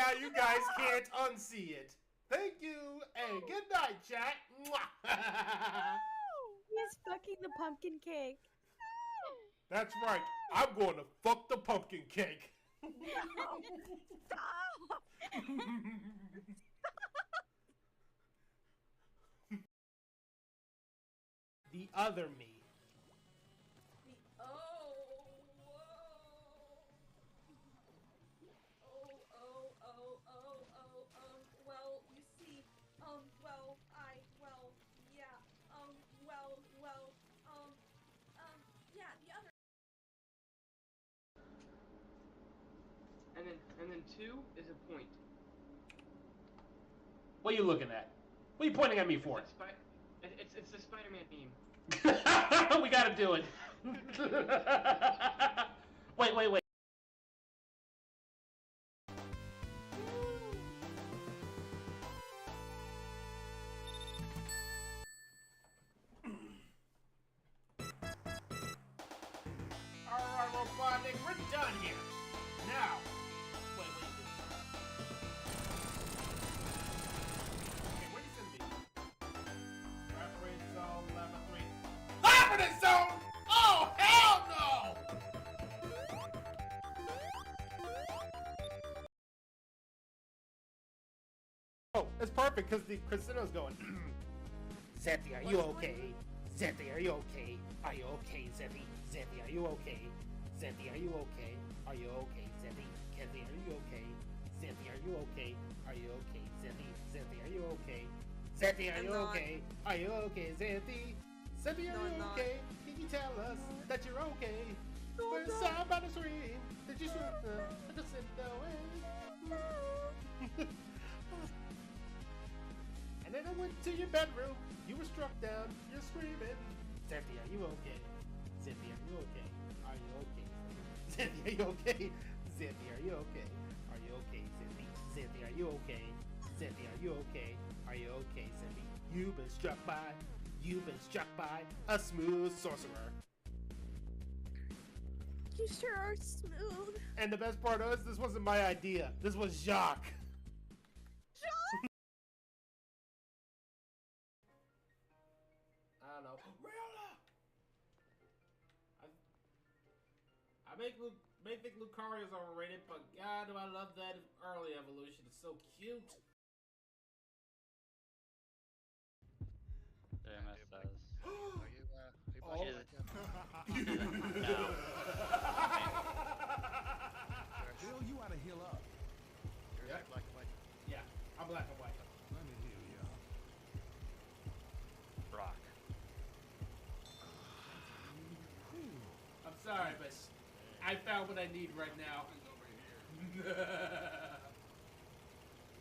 now you guys can't unsee it. Thank you, and good night, chat. He's fucking the pumpkin cake. That's right. I'm going to fuck the pumpkin cake. Stop! The other me. Well, you see, yeah, the other. And then 2 is a point. What are you looking at? What are you pointing at me for? It's the Spider-Man meme. We gotta do it. Wait. Alright, Robotnik, we're done here. Now, wait. Okay, where you send me? Operate zone level 3. Operative zone! Oh, hell no! Oh, it's perfect because the Christina's going. Zeti, are you okay? Zeti, are you okay? Are you okay, Zeti? Zeti, are you okay? Zeti, are you okay? Are you okay, Zeti? Zeti, are you okay? Zeti, are you okay? Are you okay, Zeti? Zeti, are you okay? Zeti, are you okay? Are you okay, Zeti? Zeti, are you okay? Can you tell us that you're okay? When somebody scream, that you should just sit away. And then I went to your bedroom. You were struck down. You're screaming. Zeti, are you okay? Zeti, are you okay? Are you okay? Zeti, are you okay? Zeti, are you okay? Are you okay, Zeti? Zeti, are you okay? Zeti, are you okay? Are you okay, Zeti? You've been struck by a smooth sorcerer. You sure are smooth. And the best part is, this wasn't my idea. This was Jacques. I don't know. I may think Lucario's overrated, but God, do I love that early evolution. It's so cute. JMS says. Are you No. Bill, you ought to heal up. Yeah. Black and white. Yeah, I'm black and white. Let me heal you up. Rock. I'm sorry, but I found what I need right now.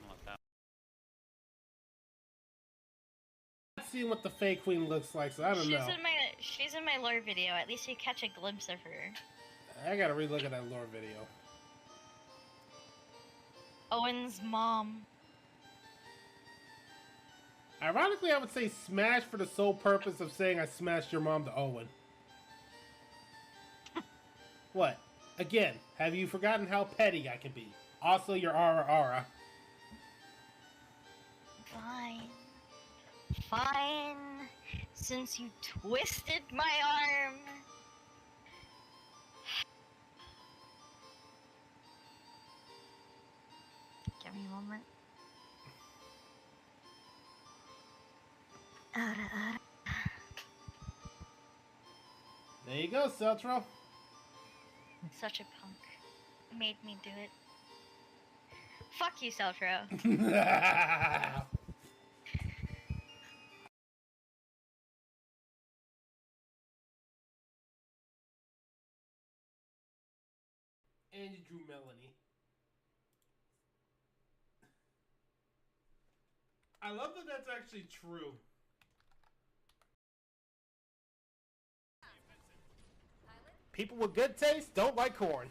What's that? I've seen what the fake queen looks like, so I don't know. She's in my lore video. At least you catch a glimpse of her. I gotta relook at that lore video. Owen's mom. Ironically, I would say smash for the sole purpose of saying I smashed your mom to Owen. What? Again, have you forgotten how petty I can be? Also, your Ara. Fine. Since you twisted my arm. Give me a moment. There you go, Celtro. Such a punk. Made me do it. Fuck you, Celtro. And you drew Melanie. I love that that's actually true. People with good taste don't like corn.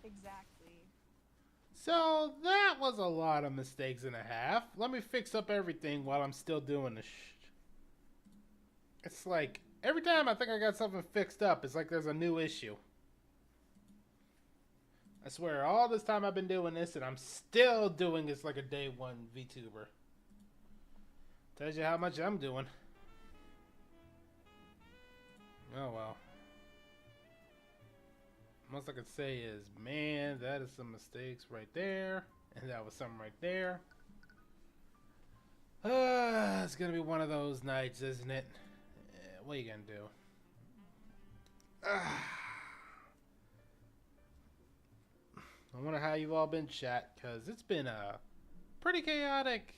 Exactly. So that was a lot of mistakes and a half. Let me fix up everything while I'm still doing this. It's like every time I think I got something fixed up, it's like there's a new issue. I swear, all this time I've been doing this, and I'm still doing this like a day one VTuber. Tells you how much I'm doing. Oh well. Most I could say is, man, that is some mistakes right there, and that was something right there. It's gonna be one of those nights, isn't it? What are you gonna do? I wonder how you've all been, chat, because it's been a pretty chaotic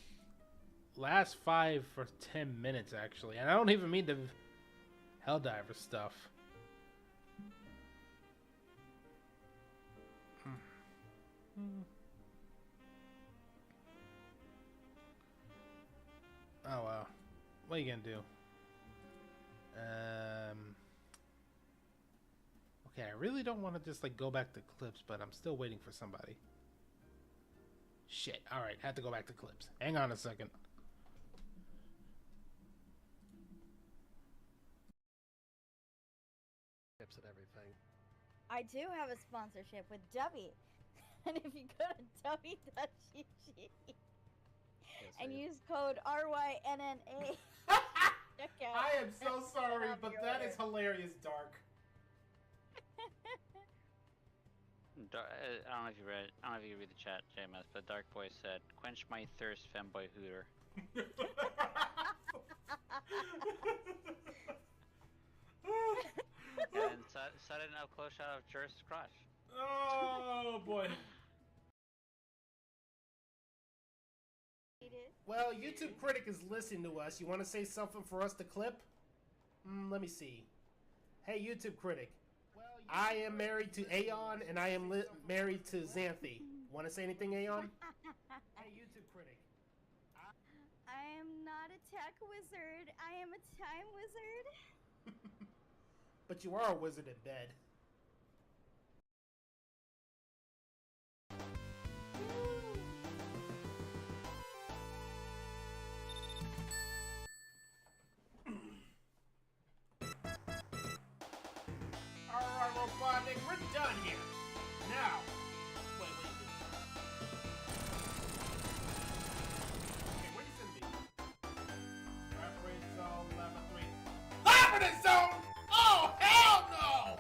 last 5 or 10 minutes, actually. And I don't even mean the Helldiver stuff. Oh, well. What are you gonna do? Okay, I really don't want to just, like, go back to clips, but I'm still waiting for somebody. Shit. Alright, have to go back to clips. Hang on a second. Tips and everything. I do have a sponsorship with Dubby. And if you go to dubby.gg and use code RYNNA, check out. I am so sorry, but that is hilarious, Dark. I don't know if you read. I don't know if you read the chat, JMS, but Dark Boy said, "Quench my thirst, femboy hooter." And sudden up close shot of Jur's crotch. Oh boy. Well, YouTube Critic is listening to us. You want to say something for us to clip? Let me see. Hey, YouTube Critic. I am married to Aeon, and I am married to Xanthi. Want to say anything, Aeon? Hey, YouTube Critic. I am not a tech wizard. I am a time wizard. But you are a wizard in bed. Alright, Robotnik, we're done here. Now, wait. Okay, where do you send me? Reference zone level 3. Confidence zone! Oh, hell no!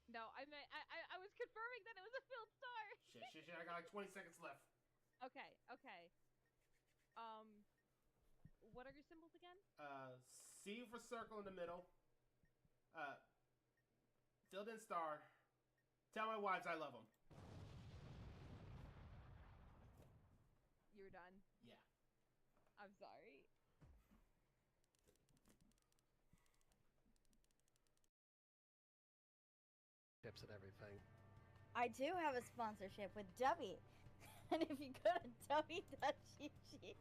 No, I was confirming that it was a filled star. Shit, I got like 20 seconds left. Okay. What are your symbols again? C for circle in the middle. Filled in star. Tell my wives I love them. You're done. Yeah. I'm sorry. Tips and everything. I do have a sponsorship with Dubby. And if you go to dubby.gg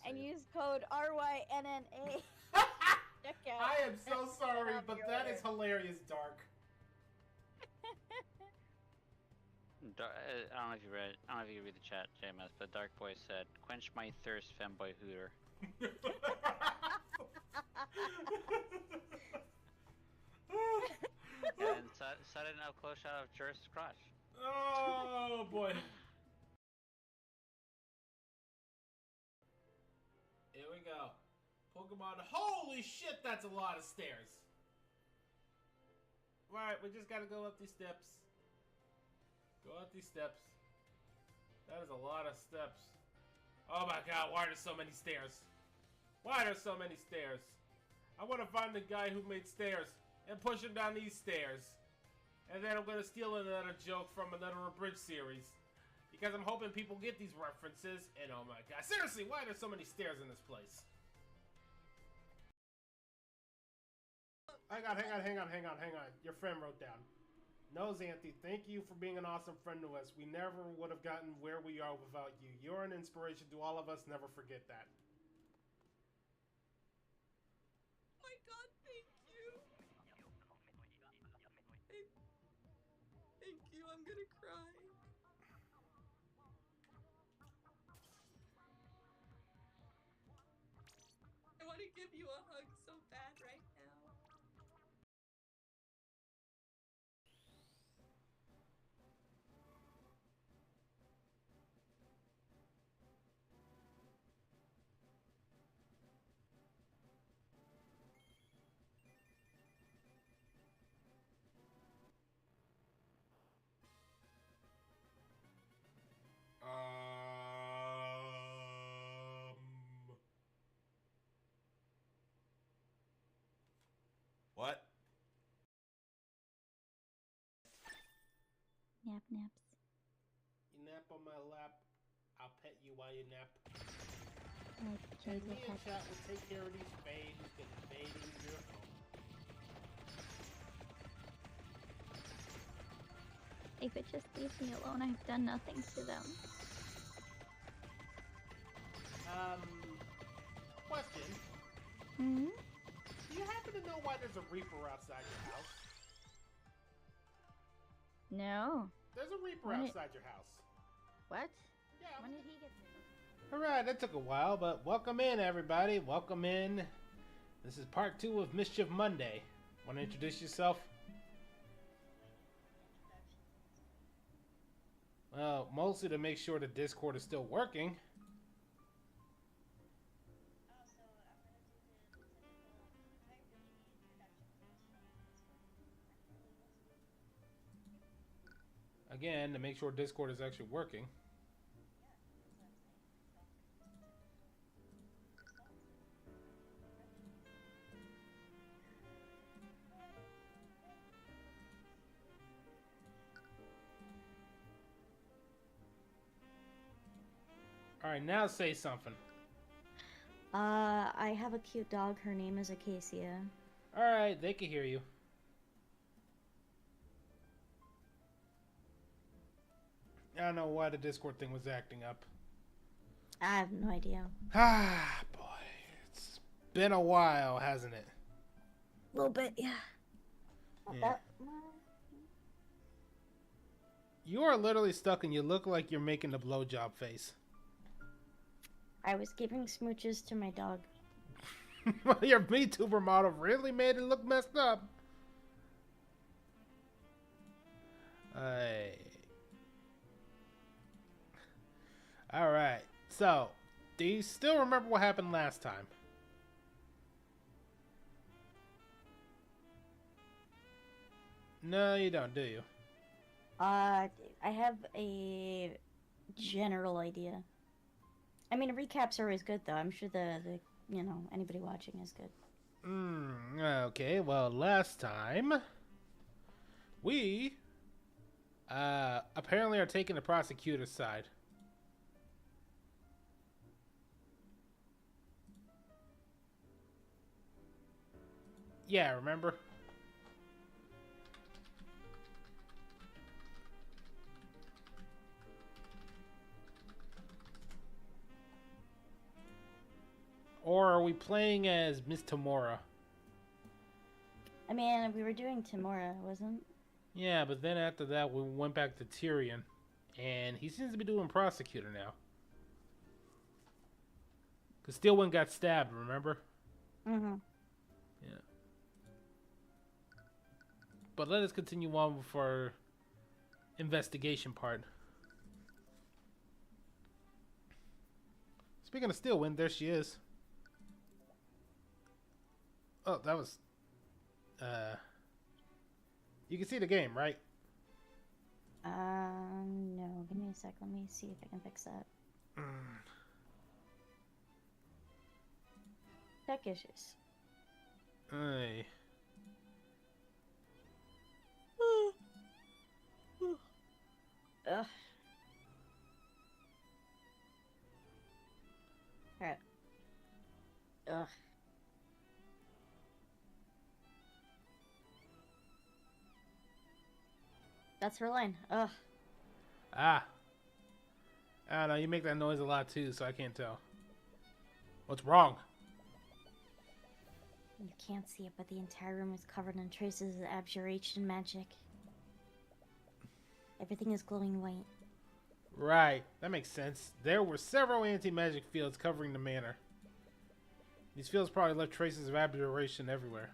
and use code RYNNA, check out. I am so sorry, but that is hilarious, Dark. I don't know if you read. I don't know if you read the chat, JMS, but Dark Boy said, "Quench my thirst, femboy hooter." And sudden up close shot of Jur's crotch. Oh boy. Here we go. Pokemon. Holy shit, that's a lot of stairs. Right, we just gotta go up these steps. Go up these steps. That is a lot of steps. Oh my god, why are there so many stairs? Why are there so many stairs? I want to find the guy who made stairs and push him down these stairs. And then I'm gonna steal another joke from another abridged series. Because I'm hoping people get these references. And oh my god, seriously, why are there so many stairs in this place? Hang on. Your friend wrote down. No, Xanthi, thank you for being an awesome friend to us. We never would have gotten where we are without you. You're an inspiration to all of us. Never forget that. Oh my god, thank you. Thank you, I'm gonna cry. give you a hug so bad right now. What? Nap naps. You nap on my lap. I'll pet you while you nap. Like And Jade me will and pet. chat will take care of these fades that invading your home. They could just leave me alone. I've done nothing to them. Question. Hmm? Do you happen to know why there's a Reaper outside your house? No. There's a Reaper When outside your house. What? Yeah. When did he get here? Alright, that took a while, but welcome in, everybody. Welcome in. This is part 2 of Mischief Monday. Want to introduce yourself? Well, mostly to make sure the Discord is still working. Again, to make sure Discord is actually working. Alright, now say something. I have a cute dog. Her name is Acacia. Alright, they can hear you. I don't know why the Discord thing was acting up. I have no idea. Ah, boy. It's been a while, hasn't it? A little bit, yeah. Not Yeah. that much. You are literally stuck and you look like you're making the blowjob face. I was giving smooches to my dog. Your vtuber model really made it look messed up. Alright, so, do you still remember what happened last time? No, you don't, do you? I have a general idea. I mean, recaps are always good, though. I'm sure the anybody watching is good. Okay, well, last time, we, apparently are taking the prosecutor's side. Yeah, remember? Or are we playing as Miss Tamora? I mean, we were doing Timora, wasn't? Yeah, but then after that, we went back to Tyrion. And he seems to be doing prosecutor now. Because Steelwind got stabbed, remember? Mm-hmm. Yeah. But let us continue on with our investigation part. Speaking of Steelwind, there she is. Oh, that was... You can see the game, right? No. Give me a sec. Let me see if I can fix that. Tech issues. Aye. Ugh. Alright. Ugh. That's her line. Ugh. Ah. I don't know, you make that noise a lot too, so I can't tell. What's wrong? You can't see it, but the entire room is covered in traces of abjuration magic. Everything is glowing white. Right, that makes sense. There were several anti-magic fields covering the manor. These fields probably left traces of abjuration everywhere.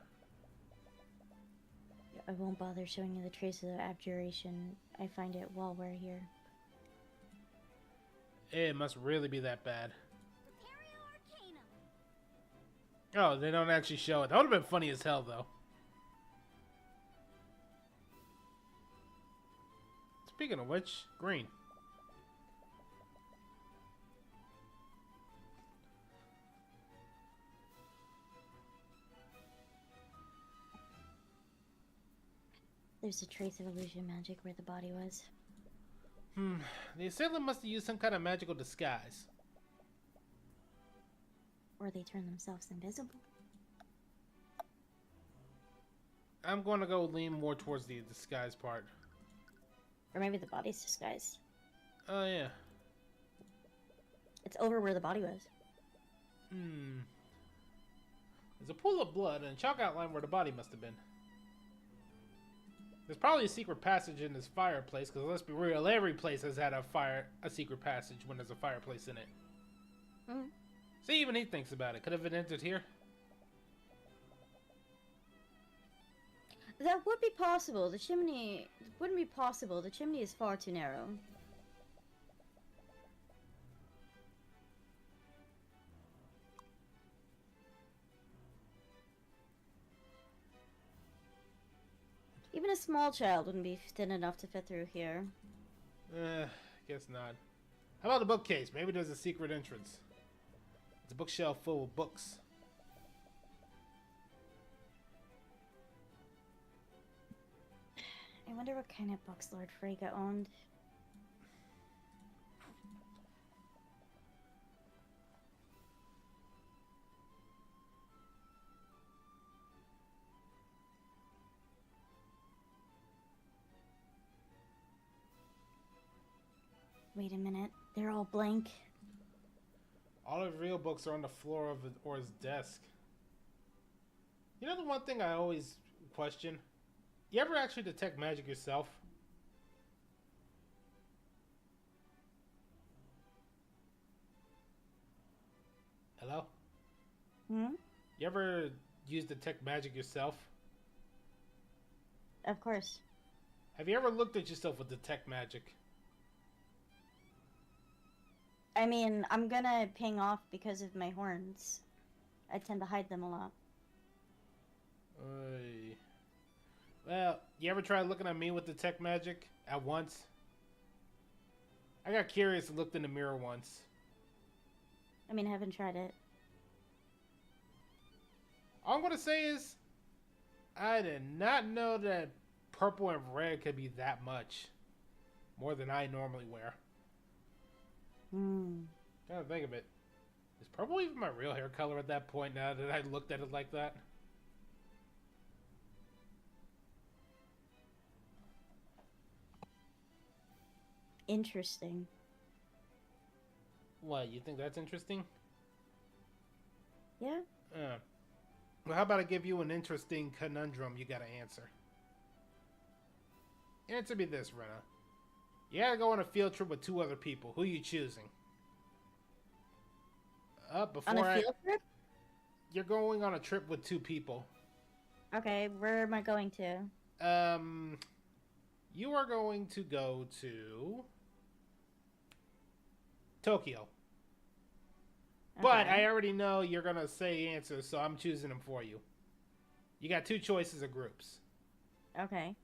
I won't bother showing you the traces of abjuration. I find it while we're here. It must really be that bad. Oh, they don't actually show it. That would have been funny as hell, though. Speaking of which, green. There's a trace of illusion magic where the body was. The assailant must have used some kind of magical disguise. Or they turn themselves invisible. I'm going to go lean more towards the disguise part. Or maybe the body's disguised. Oh, yeah. It's over where the body was. There's a pool of blood and a chalk outline where the body must have been. There's probably a secret passage in this fireplace, because let's be real, every place has had a secret passage when there's a fireplace in it. See, even he thinks about it. Could have it entered here? That would be possible. The chimney wouldn't be possible. The chimney is far too narrow. Even a small child wouldn't be thin enough to fit through here. Guess not. How about the bookcase? Maybe there's a secret entrance. It's a bookshelf full of books. I wonder what kind of books Lord Frege owned. Wait a minute, they're all blank. All of the real books are on the floor of his desk. You know the one thing I always question? You ever actually detect magic yourself? Hello? You ever use detect magic yourself? Of course. Have you ever looked at yourself with detect magic? I mean, I'm gonna ping off because of my horns. I tend to hide them a lot. Well, you ever try looking at me with detect magic at once? I got curious and looked in the mirror once. I mean, I haven't tried it. All I'm gonna say is, I did not know that purple and red could be that much more than I normally wear. Gotta think of it. Is purple even my real hair color at that point now that I looked at it like that? Interesting. What, you think that's interesting? Yeah. Well, how about I give you an interesting conundrum you gotta answer? Answer me this, Renna. You gotta go on a field trip with 2 other people. Who you choosing? On a field trip? You're going on a trip with 2 people. Okay, where am I going to? You are going to go to Tokyo. Okay. But I already know you're gonna say answers, so I'm choosing them for you. You got 2 choices of groups. Okay.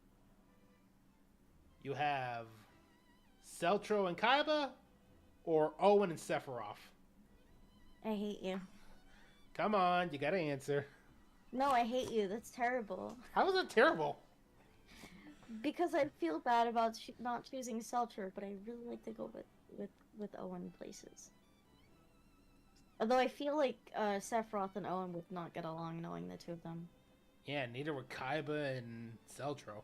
You have Seltro and Kaiba, or Owen and Sephiroth. I hate you. Come on, you gotta answer. No, I hate you. That's terrible. How is that terrible? Because I feel bad about not choosing Seltzer, but I really like to go with Owen places. Although I feel like Sephiroth and Owen would not get along knowing the 2 of them. Yeah, neither would Kaiba and Seltro.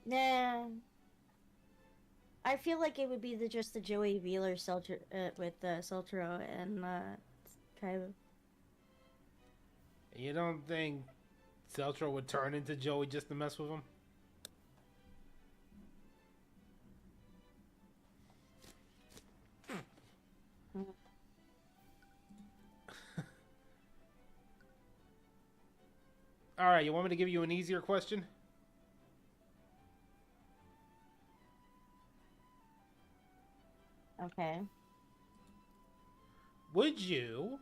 Nah. I feel like it would be just the Joey Wheeler with Seltro and Kaiba. You don't think Seltro would turn into Joey just to mess with him? Alright, you want me to give you an easier question? Okay. Would you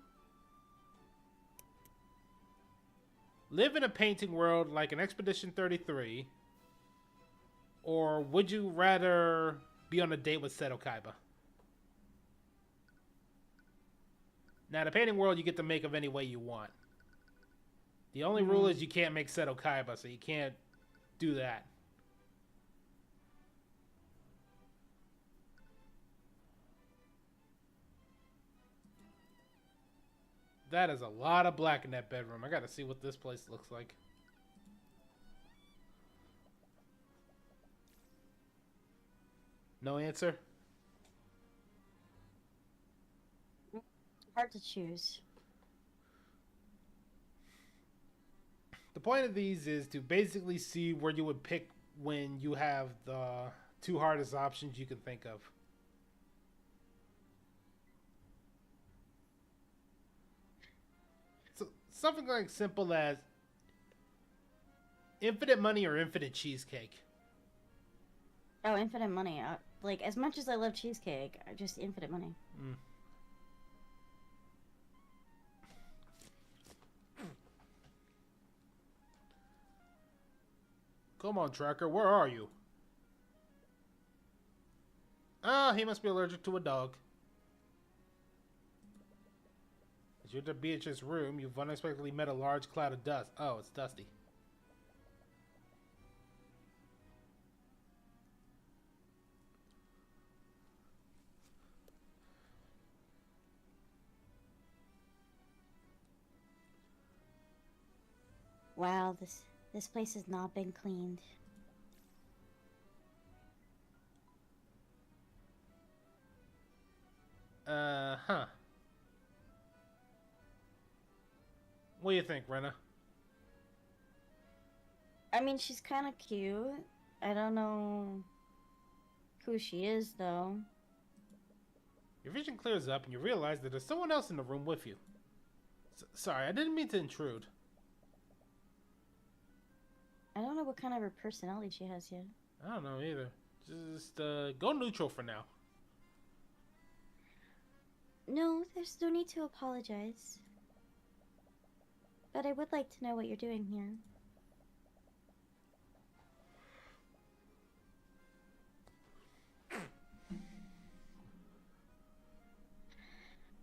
live in a painting world like an Expedition 33, or would you rather be on a date with Seto Kaiba? Now, the painting world you get to make of any way you want. The only rule is you can't make Seto Kaiba, so you can't do that. That is a lot of black in that bedroom. I gotta see what this place looks like. No answer? Hard to choose. The point of these is to basically see where you would pick when you have the two hardest options you can think of. So something like simple as infinite money or infinite cheesecake. Oh, infinite money. Like, as much as I love cheesecake, just infinite money. Mm. Come on, Tracker, where are you? Ah, he must be allergic to a dog. As you enter Beatrice's room, you've unexpectedly met a large cloud of dust. Oh, it's Dusty. Wow, this place has not been cleaned. Huh. What do you think, Renna? I mean, she's kind of cute. I don't know who she is, though. Your vision clears up and you realize that there's someone else in the room with you. Sorry, I didn't mean to intrude. I don't know what kind of her personality she has yet. I don't know either. Just go neutral for now. No, there's no need to apologize. But I would like to know what you're doing here.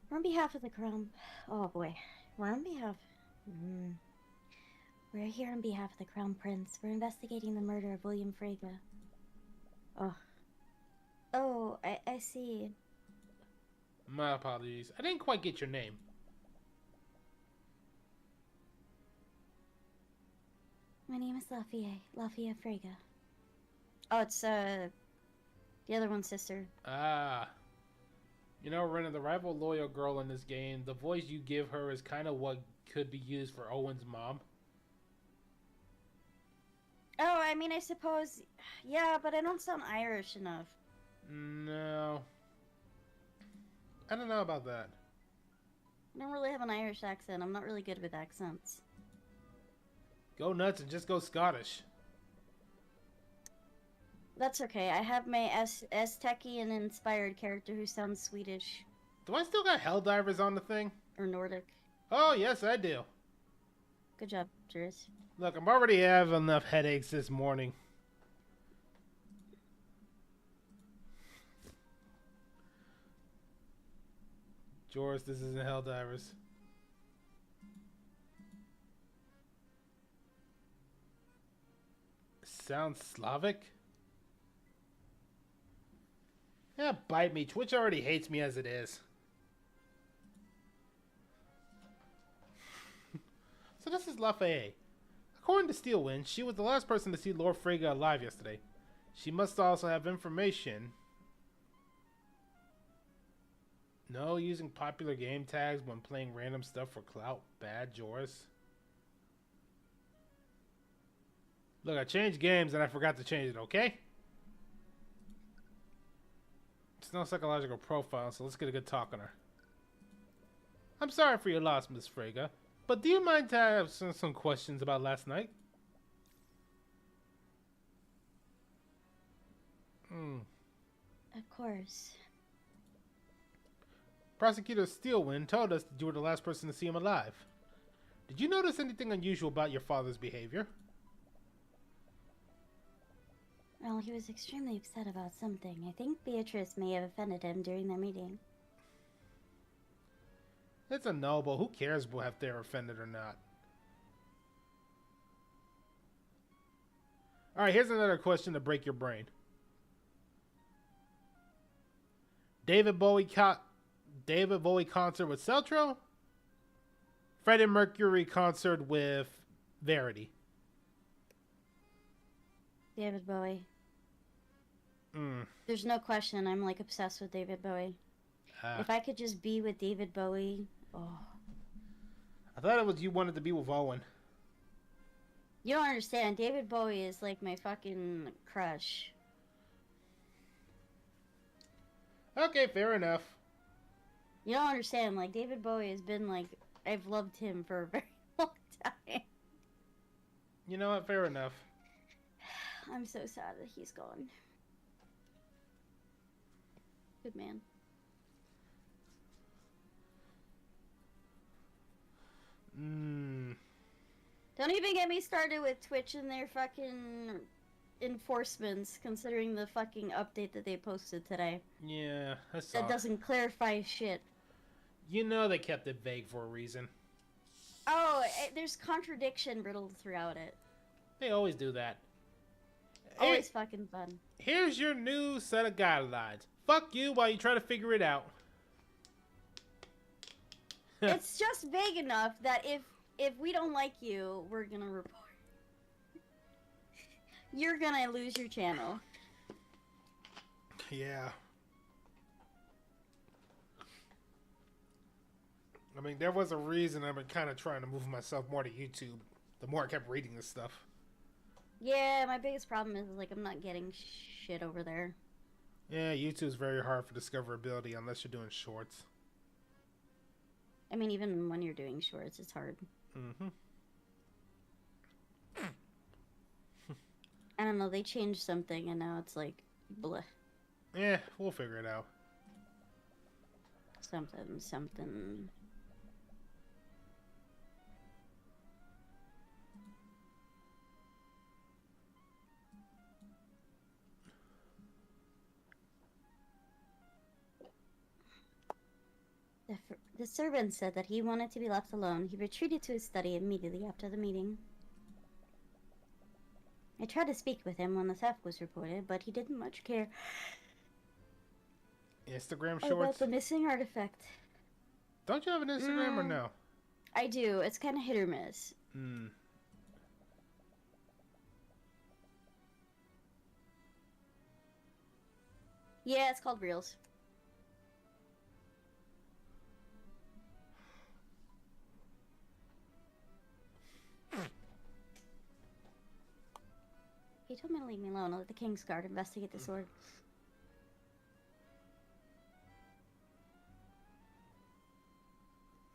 We're on behalf of the crown. Oh boy. We're on behalf. We're here on behalf of the Crown Prince. We're investigating the murder of William Frege. Oh. Oh, I see. My apologies. I didn't quite get your name. My name is Lafia Frege. Oh, it's, the other one's sister. Ah. You know, Renna, the rival loyal girl in this game, the voice you give her is kind of what could be used for Owen's mom. Oh, I mean, I suppose... Yeah, but I don't sound Irish enough. No. I don't know about that. I don't really have an Irish accent. I'm not really good with accents. Go nuts and just go Scottish. That's okay. I have my Aztecian inspired character who sounds Swedish. Do I still got Helldivers on the thing? Or Nordic. Oh, yes, I do. Good job, Juris. Look, I'm already having enough headaches this morning. Joris, this isn't Helldivers. Sounds Slavic? Yeah, bite me. Twitch already hates me as it is. So this is Lafayette. According to Steelwind, she was the last person to see Lord Frege alive yesterday. She must also have information. No, using popular game tags when playing random stuff for clout. Bad, Joris. Look, I changed games and I forgot to change it, okay? It's no psychological profile, so let's get a good talk on her. I'm sorry for your loss, Miss Frege. But do you mind to have some questions about last night? Of course. Prosecutor Steelwind told us that you were the last person to see him alive. Did you notice anything unusual about your father's behavior? Well, he was extremely upset about something. I think Beatrice may have offended him during their meeting. It's a noble. Who cares if they're offended or not? Alright, here's another question to break your brain. David Bowie concert with Celtro? Freddie Mercury concert with Verity? David Bowie. There's no question. I'm like obsessed with David Bowie. If I could just be with David Bowie, oh. I thought it was you wanted to be with Owen. You don't understand. David Bowie is like my fucking crush. Okay, fair enough. You don't understand. Like, David Bowie has been like, I've loved him for a very long time. You know what? Fair enough. I'm so sad that he's gone. Good man. Don't even get me started with Twitch and their fucking enforcements, considering the fucking update that they posted today. Yeah, that doesn't clarify shit. You know they kept it vague for a reason. Oh, there's contradiction riddled throughout it. They always do that. Always fucking fun. Here's your new set of guidelines. Fuck you while you try to figure it out. It's just vague enough that if we don't like you, we're gonna report. You're gonna lose your channel. Yeah. I mean, there was a reason I've been kind of trying to move myself more to YouTube. The more I kept reading this stuff. Yeah, my biggest problem is, like, I'm not getting shit over there. Yeah, YouTube's very hard for discoverability unless you're doing shorts. I mean, even when you're doing shorts, it's hard. I don't know, they changed something and now it's like, bleh. Yeah, we'll figure it out. Something. The servant said that he wanted to be left alone. He retreated to his study immediately after the meeting. I tried to speak with him when the theft was reported, but he didn't much care. Instagram about shorts? the missing artifact. Don't you have an Instagram or no? I do. It's kind of hit or miss. Yeah, it's called Reels. He told me to leave me alone. I'll let the King's Guard investigate the sword.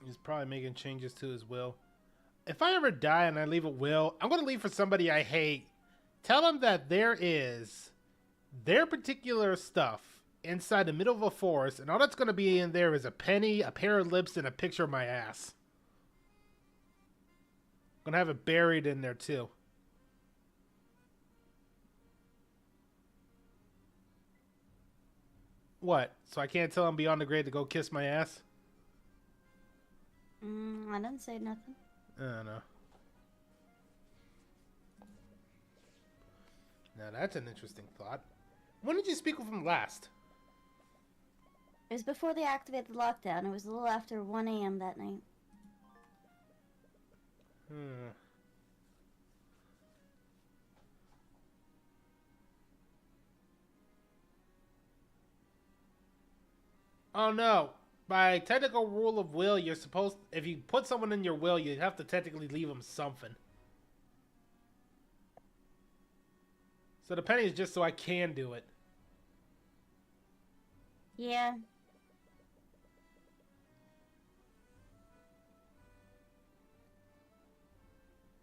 He's probably making changes to his will. If I ever die and I leave a will, I'm going to leave for somebody I hate. Tell them that there is their particular stuff inside the middle of a forest, and all that's going to be in there is a penny, a pair of lips, and a picture of my ass. I'm going to have it buried in there, too. What? So I can't tell him beyond the grave to go kiss my ass? I didn't say nothing. I don't know. Now that's an interesting thought. When did you speak with him last? It was before they activated the lockdown. It was a little after 1 a.m. that night. Oh no. By technical rule of will, you're supposed... If you put someone in your will, you have to technically leave them something. So the penny is just so I can do it. Yeah.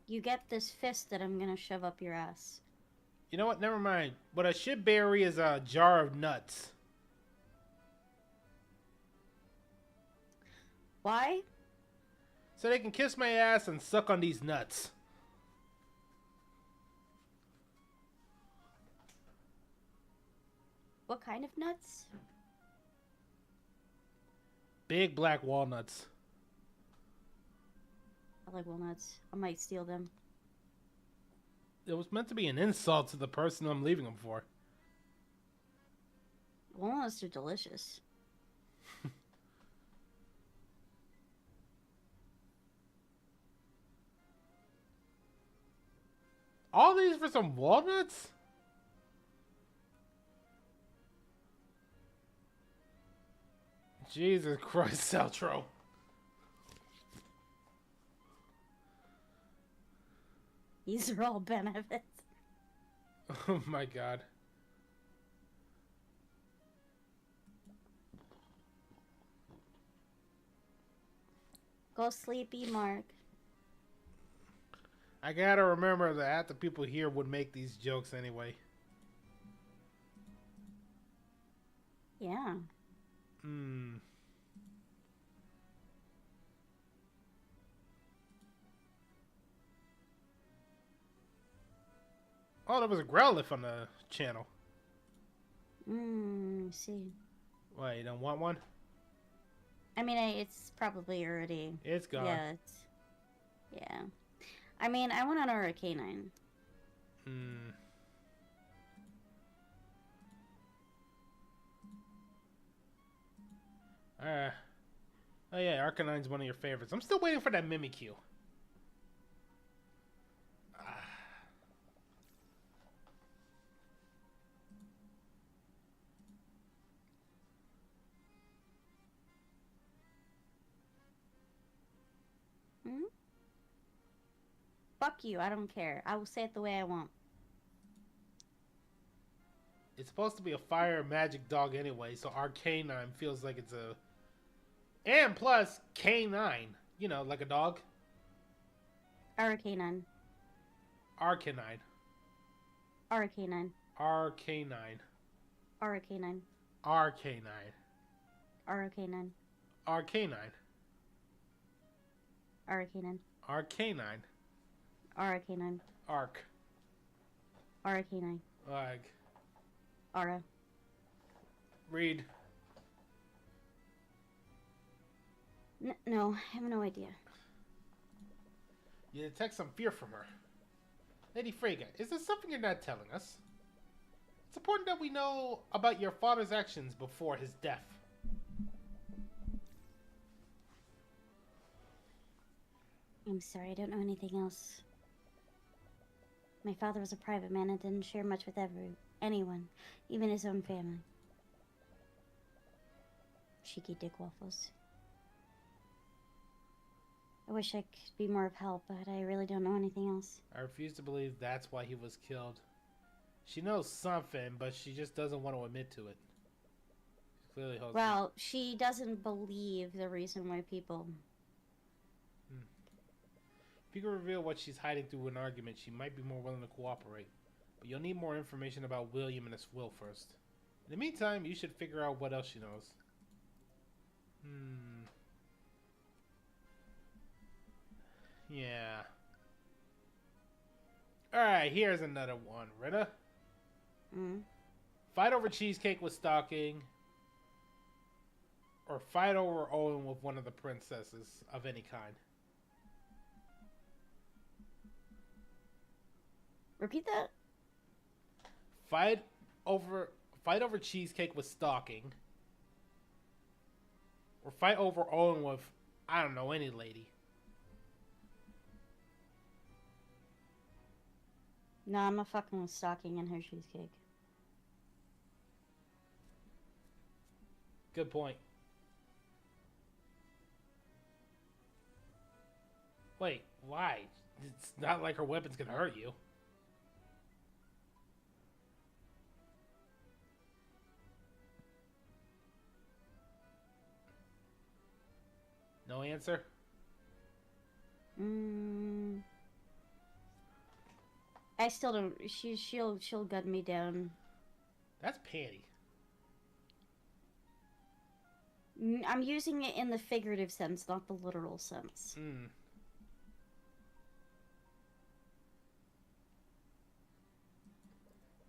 you get this fist that I'm gonna shove up your ass. You know what? Never mind. What I should bury is a jar of nuts. Why? So they can kiss my ass and suck on these nuts. What kind of nuts? Big black walnuts. I like walnuts. I might steal them. It was meant to be an insult to the person I'm leaving them for. Walnuts are delicious. All these for some walnuts? Jesus Christ, Celtro. These are all benefits. Oh my god. Go sleepy, Mark. I gotta remember that half the people here would make these jokes anyway. Yeah. Oh, there was a Growlithe on the channel. I see. Why, you don't want one? I mean, it's probably already... It's gone. Yeah, it's... Yeah. I mean, I went on a arcane. Oh yeah, Arcanine's one of your favorites. I'm still waiting for that Mimikyu. Fuck you, I don't care. I will say it the way I want. It's supposed to be a fire magic dog anyway, so Arcanine feels like it's a... And plus, K9. You know, like a dog. Arcanine. Arcanine. Arcanine. Arcanine. Arcanine. Arcanine. Arcanine. Arcanine. Arcanine. Arcanine. Arcanine. Arc. Arcanine. Like. Aura. Read. No, I have no idea. You detect some fear from her. Lady Freyga, is there something you're not telling us? It's important that we know about your father's actions before his death. I'm sorry, I don't know anything else. My father was a private man and didn't share much with anyone, even his own family. Cheeky dick waffles. I wish I could be more of help, but I really don't know anything else. I refuse to believe that's why he was killed. She knows something, but she just doesn't want to admit to it. She clearly holds Well, she doesn't believe the reason why people... If you can reveal what she's hiding through an argument, she might be more willing to cooperate. But you'll need more information about William and his will first. In the meantime, you should figure out what else she knows. Yeah. Alright, here's another one. Rita? Fight over cheesecake with stalking. Or fight over Owen with one of the princesses of any kind. Repeat that? Fight over cheesecake with stalking. Or fight over Owen with, I don't know, any lady. No, I'm not fucking with stocking and her cheesecake. Good point. Wait, why? It's not like her weapon's gonna hurt you. No answer? I still don't. She'll gun me down. That's panty. I'm using it in the figurative sense, not the literal sense. Hmm.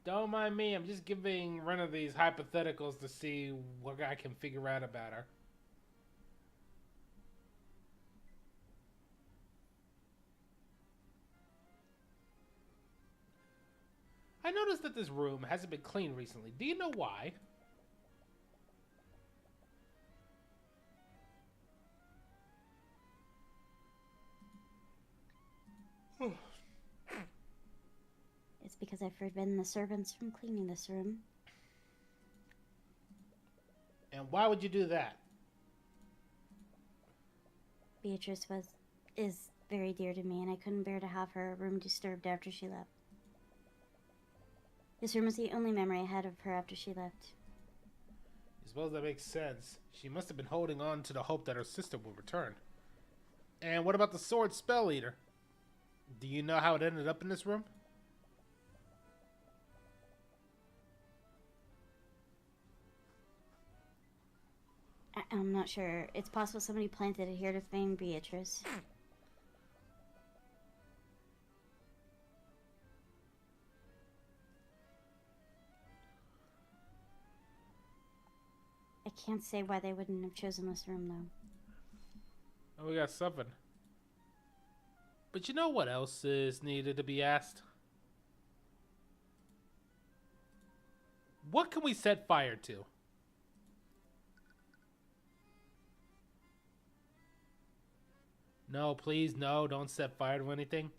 Don't mind me. I'm just giving one of these hypotheticals to see what I can figure out about her. I noticed that this room hasn't been cleaned recently. Do you know why? It's because I've forbidden the servants from cleaning this room. And why would you do that? Beatrice is very dear to me, and I couldn't bear to have her room disturbed after she left. This room was the only memory I had of her after she left. I suppose that makes sense. She must have been holding on to the hope that her sister will return. And what about the sword spell eater? Do you know how it ended up in this room? I'm not sure. It's possible somebody planted it here to feign Beatrice. I can't say why they wouldn't have chosen this room, though. Oh, we got something. But you know what else is needed to be asked? What can we set fire to? No, please, no, don't set fire to anything.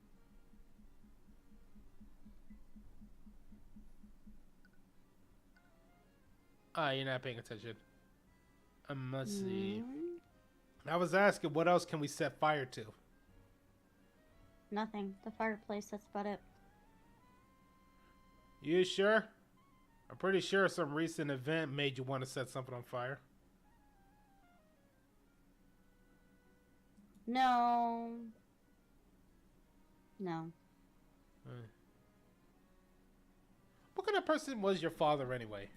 Ah, you're not paying attention. Let's see. I was asking, what else can we set fire to? Nothing. The fireplace, that's about it. You sure? I'm pretty sure some recent event made you want to set something on fire. No. No. What kind of person was your father anyway?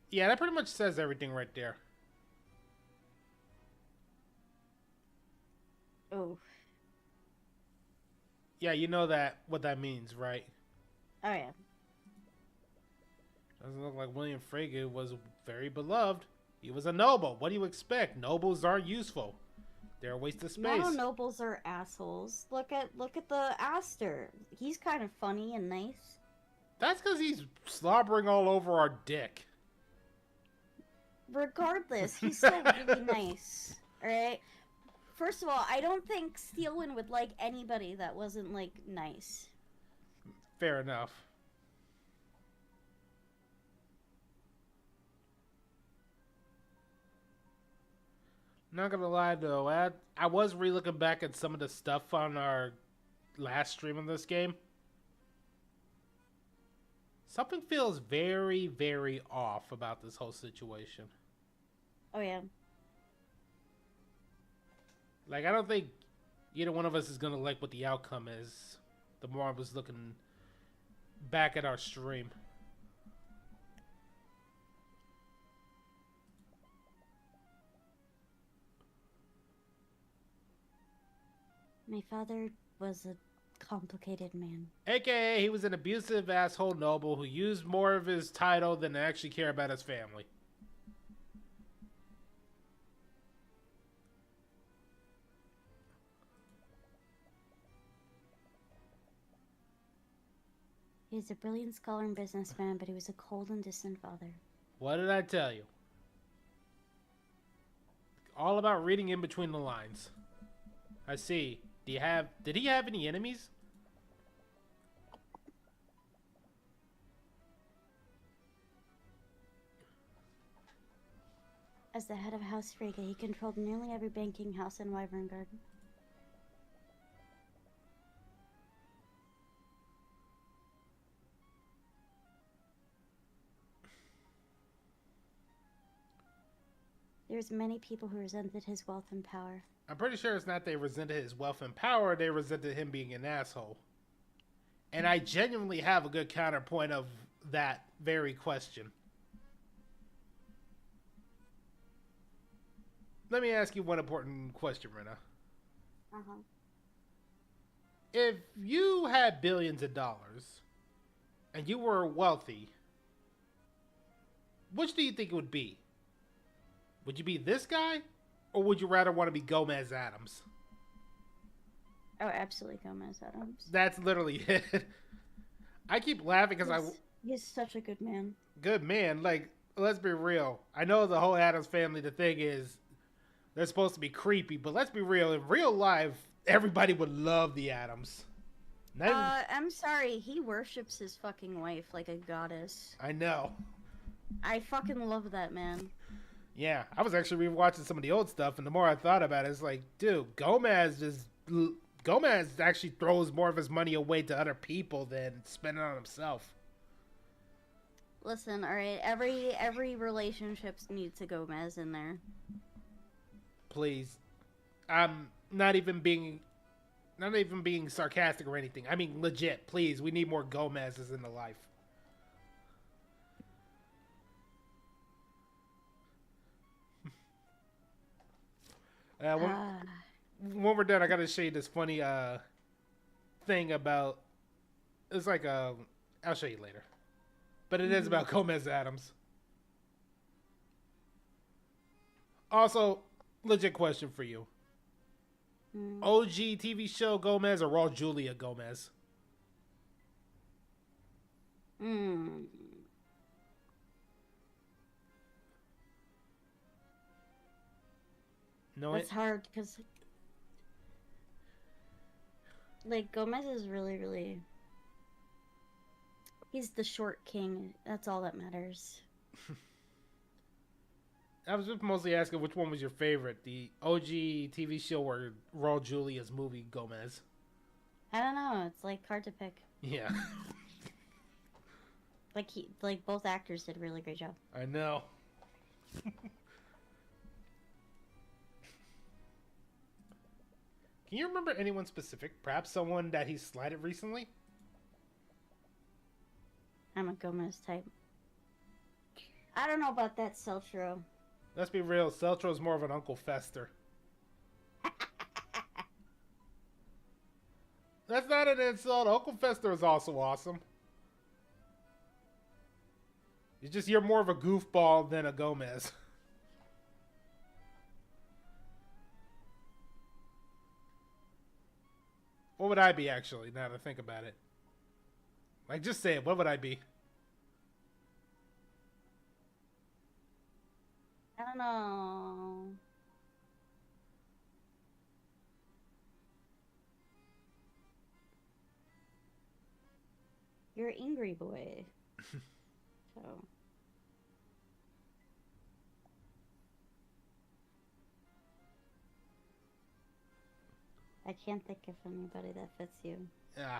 Yeah, that pretty much says everything right there. Oh. Yeah, you know that what that means, right? Oh, yeah. Doesn't look like William Frege was very beloved. He was a noble. What do you expect? Nobles aren't useful. They're a waste of space. Not all nobles are assholes. Look at the Aster. He's kind of funny and nice. That's because he's slobbering all over our dick. Regardless, he's still really nice. Alright? First of all, I don't think Steelwind would like anybody that wasn't, like, nice. Fair enough. Not gonna lie though, I was re-looking back at some of the stuff on our last stream of this game. Something feels very, very off about this whole situation. Oh, yeah. Like, I don't think either one of us is gonna like what the outcome is. The more I was looking back at our stream. My father was a complicated man. AKA, he was an abusive asshole noble who used more of his title than to actually care about his family. He was a brilliant scholar and businessman, but he was a cold and distant father. What did I tell you? All about reading in between the lines. I see. Did he have any enemies? As the head of House Frege, he controlled nearly every banking house in Wyvern Garden. There's many people who resented his wealth and power. I'm pretty sure it's not they resented his wealth and power, they resented him being an asshole. And I genuinely have a good counterpoint of that very question. Let me ask you one important question, Rena. Uh-huh. If you had billions of dollars and you were wealthy, which do you think it would be? Would you be this guy, or would you rather want to be Gomez Adams? Oh, absolutely Gomez Adams. That's literally it. I keep laughing because He's such a good man. Good man. Like, let's be real. I know the whole Adams family, the thing is, they're supposed to be creepy, but let's be real. In real life, everybody would love the Adams. I'm sorry. He worships his fucking wife like a goddess. I know. I fucking love that man. Yeah, I was actually rewatching some of the old stuff, and the more I thought about it, it's like, dude, Gomez actually throws more of his money away to other people than spending on himself. Listen, all right, every relationship needs a Gomez in there. Please, I'm not even being sarcastic or anything. I mean, legit. Please, we need more Gomez's in the life. When we're done, I gotta show you this funny thing about. It's like I'll show you later, but it is about Gomez Adams. Also, legit question for you: OG TV show Gomez or Raw Julia Gomez? No, it's hard because, like, Gomez is really. He's the short king. That's all that matters. I was just mostly asking which one was your favorite, the OG TV show or Raw Julia's movie Gomez? I don't know. It's like hard to pick. Yeah. like both actors did a really great job. I know. Can you remember anyone specific? Perhaps someone that he slighted recently? I'm a Gomez type. I don't know about that, Celtro. Let's be real, Celtro's more of an Uncle Fester. That's not an insult. Uncle Fester is also awesome. It's just you're more of a goofball than a Gomez. What would I be, actually, now that I think about it? Like, just say it. What would I be? I don't know. You're an angry boy. So. I can't think of anybody that fits you. Yeah.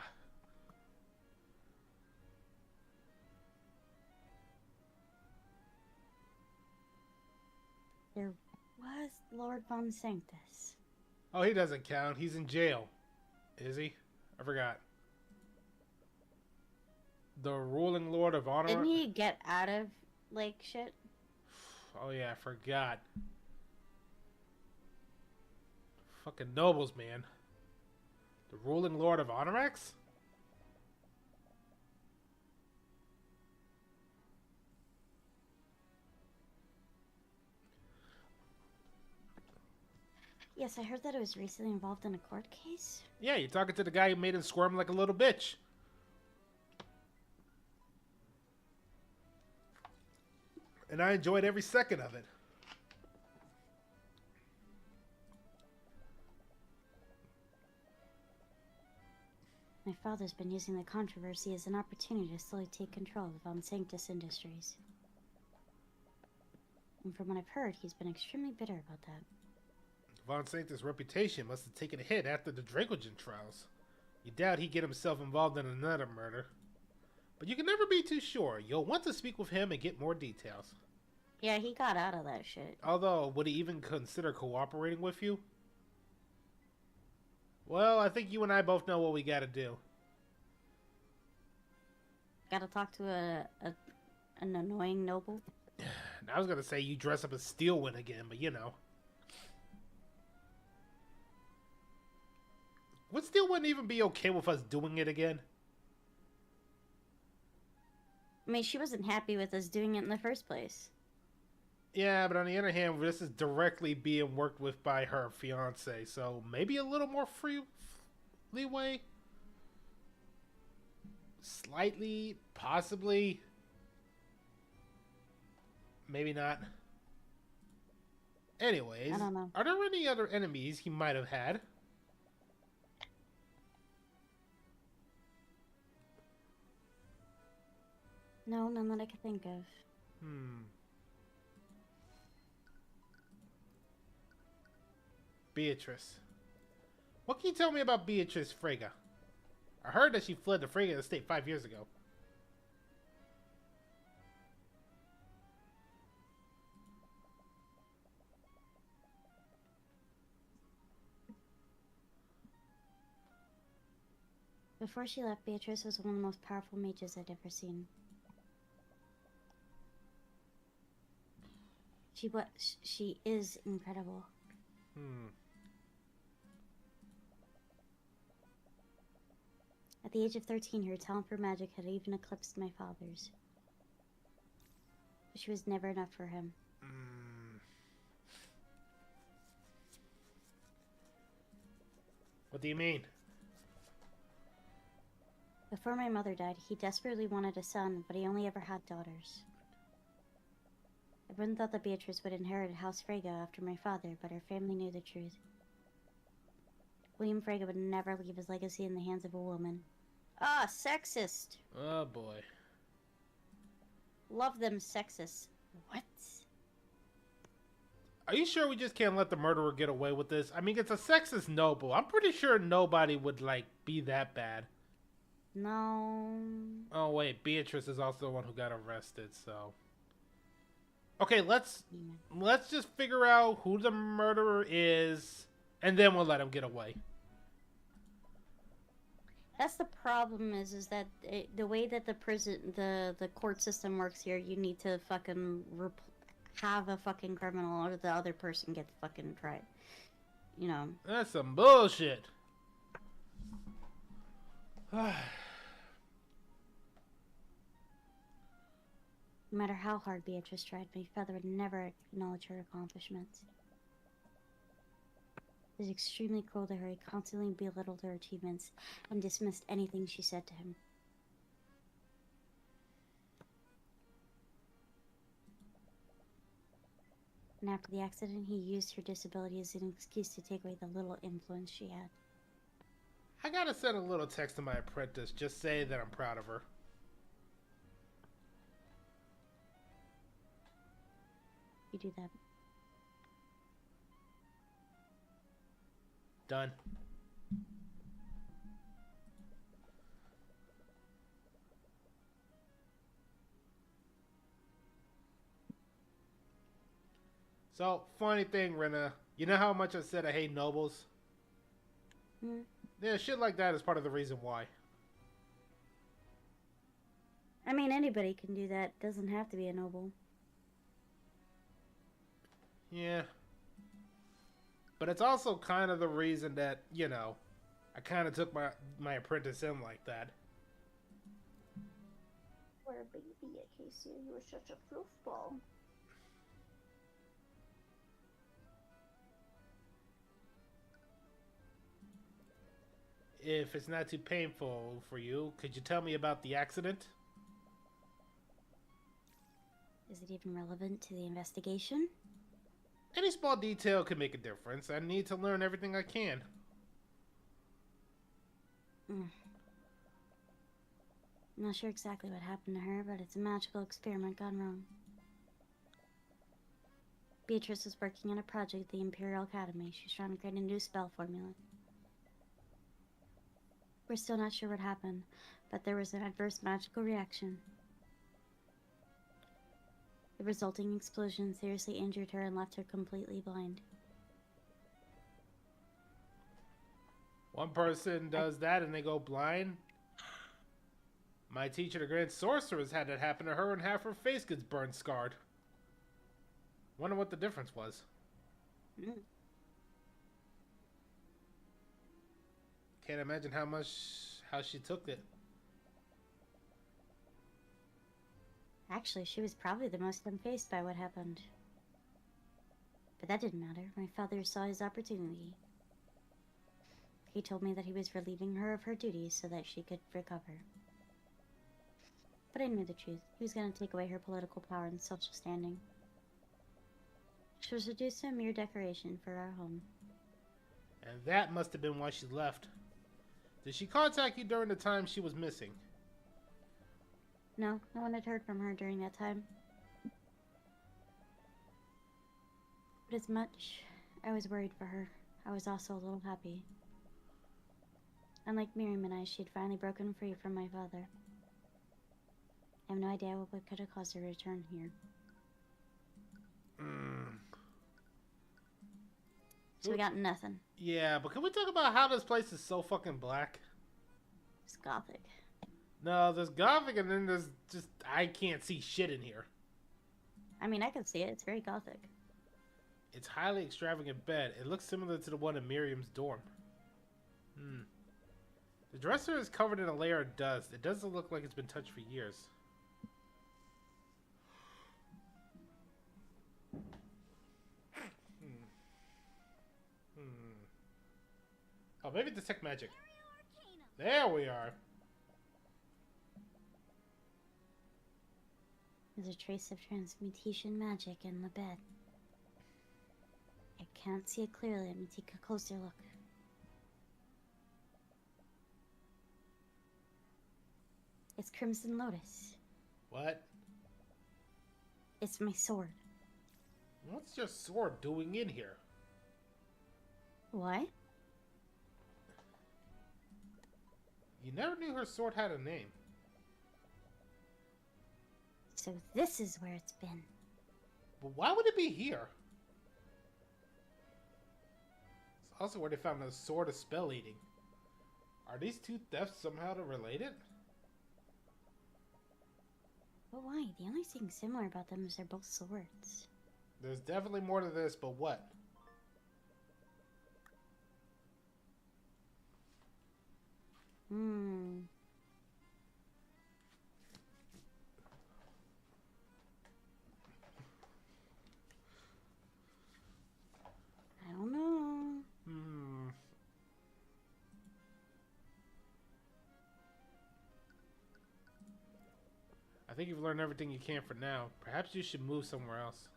There was Lord Von Sanctus. Oh, he doesn't count. He's in jail. Is he? I forgot. The ruling Lord of Honor. Didn't he get out of, like, shit? Oh, yeah, I forgot. Fucking nobles, man. The ruling Lord of Honorax? Yes, I heard that it was recently involved in a court case. Yeah, you're talking to the guy who made him squirm like a little bitch. And I enjoyed every second of it. My father's been using the controversy as an opportunity to slowly take control of Von Sanctus Industries. And from what I've heard, he's been extremely bitter about that. Von Sanctus' reputation must have taken a hit after the Dracogen trials. You doubt he'd get himself involved in another murder. But you can never be too sure. You'll want to speak with him and get more details. Yeah, he got out of that shit. Although, would he even consider cooperating with you? Well, I think you and I both know what we gotta do. Gotta talk to an annoying noble. I was gonna say you dress up as Steelwind again, but you know. Would Steelwind even be okay with us doing it again? I mean, she wasn't happy with us doing it in the first place. Yeah, but on the other hand, this is directly being worked with by her fiance, so maybe a little more free leeway? Slightly, possibly. Maybe not. Anyways, I don't know. are there any other enemies he might have had? No, none that I can think of. Beatrice. What can you tell me about Beatrice Frege? I heard that she fled the Frege estate 5 years ago. Before she left, Beatrice was one of the most powerful mages I'd ever seen. She is incredible. At the age of 13, her talent for magic had even eclipsed my father's. But she was never enough for him. What do you mean? Before my mother died, he desperately wanted a son, but he only ever had daughters. Everyone thought that Beatrice would inherit House Frege after my father, but her family knew the truth. William Frege would never leave his legacy in the hands of a woman. Ah, sexist! Oh boy. Love them sexists. What? Are you sure we just can't let the murderer get away with this? I mean, it's a sexist noble. I'm pretty sure nobody would, like, be that bad. No. Oh, wait. Beatrice is also the one who got arrested, so... Okay, let's just figure out who the murderer is, and then we'll let him get away. That's the problem is that the way that the court system works here, you need to fucking have a fucking criminal or the other person get fucking tried. You know. That's some bullshit. No matter how hard Beatrice tried, my father would never acknowledge her accomplishments. It was extremely cruel to her. He constantly belittled her achievements and dismissed anything she said to him. And after the accident, he used her disability as an excuse to take away the little influence she had. I gotta send a little text to my apprentice. Just say that I'm proud of her. You do that. Done. So, funny thing, Rena. You know how much I said I hate nobles? Hmm? Yeah, shit like that is part of the reason why. I mean, anybody can do that. Doesn't have to be a noble. Yeah. But it's also kind of the reason that, you know, I kind of took my apprentice in like that. Poor baby, Casey, you were such a foofball. If it's not too painful for you, could you tell me about the accident? Is it even relevant to the investigation? Any small detail could make a difference. I need to learn everything I can. I'm not sure exactly what happened to her, but it's a magical experiment gone wrong. Beatrice was working on a project at the Imperial Academy. She's trying to create a new spell formula. We're still not sure what happened, but there was an adverse magical reaction. The resulting explosion seriously injured her and left her completely blind. One person does that and they go blind? My teacher, the Grand Sorceress, had it happen to her and half her face gets burned scarred. Wonder what the difference was. Can't imagine how she took it. Actually, she was probably the most unfazed by what happened. But that didn't matter. My father saw his opportunity. He told me that he was relieving her of her duties so that she could recover. But I knew the truth. He was going to take away her political power and social standing. She was reduced to a mere decoration for our home. And that must have been why she left. Did she contact you during the time she was missing? No, no one had heard from her during that time. But as much I was worried for her, I was also a little happy. Unlike Miriam and I, she had finally broken free from my father. I have no idea what could have caused her to return here. So we got nothing. Yeah, but can we talk about how this place is so fucking black? It's gothic. No, there's gothic and then there's just... I can't see shit in here. I mean, I can see it. It's very gothic. It's highly extravagant bed. It looks similar to the one in Miriam's dorm. The dresser is covered in a layer of dust. It doesn't look like it's been touched for years. Oh, maybe detect magic. There we are. There's a trace of transmutation magic in the bed. I can't see it clearly. Let me take a closer look. It's Crimson Lotus. What? It's my sword. What's your sword doing in here? What? You never knew her sword had a name. So this is where it's been. But why would it be here? It's also where they found the sword of spell eating. Are these two thefts somehow related? But why? The only thing similar about them is they're both swords. There's definitely more to this, but what? I don't know. I think you've learned everything you can for now. Perhaps you should move somewhere else.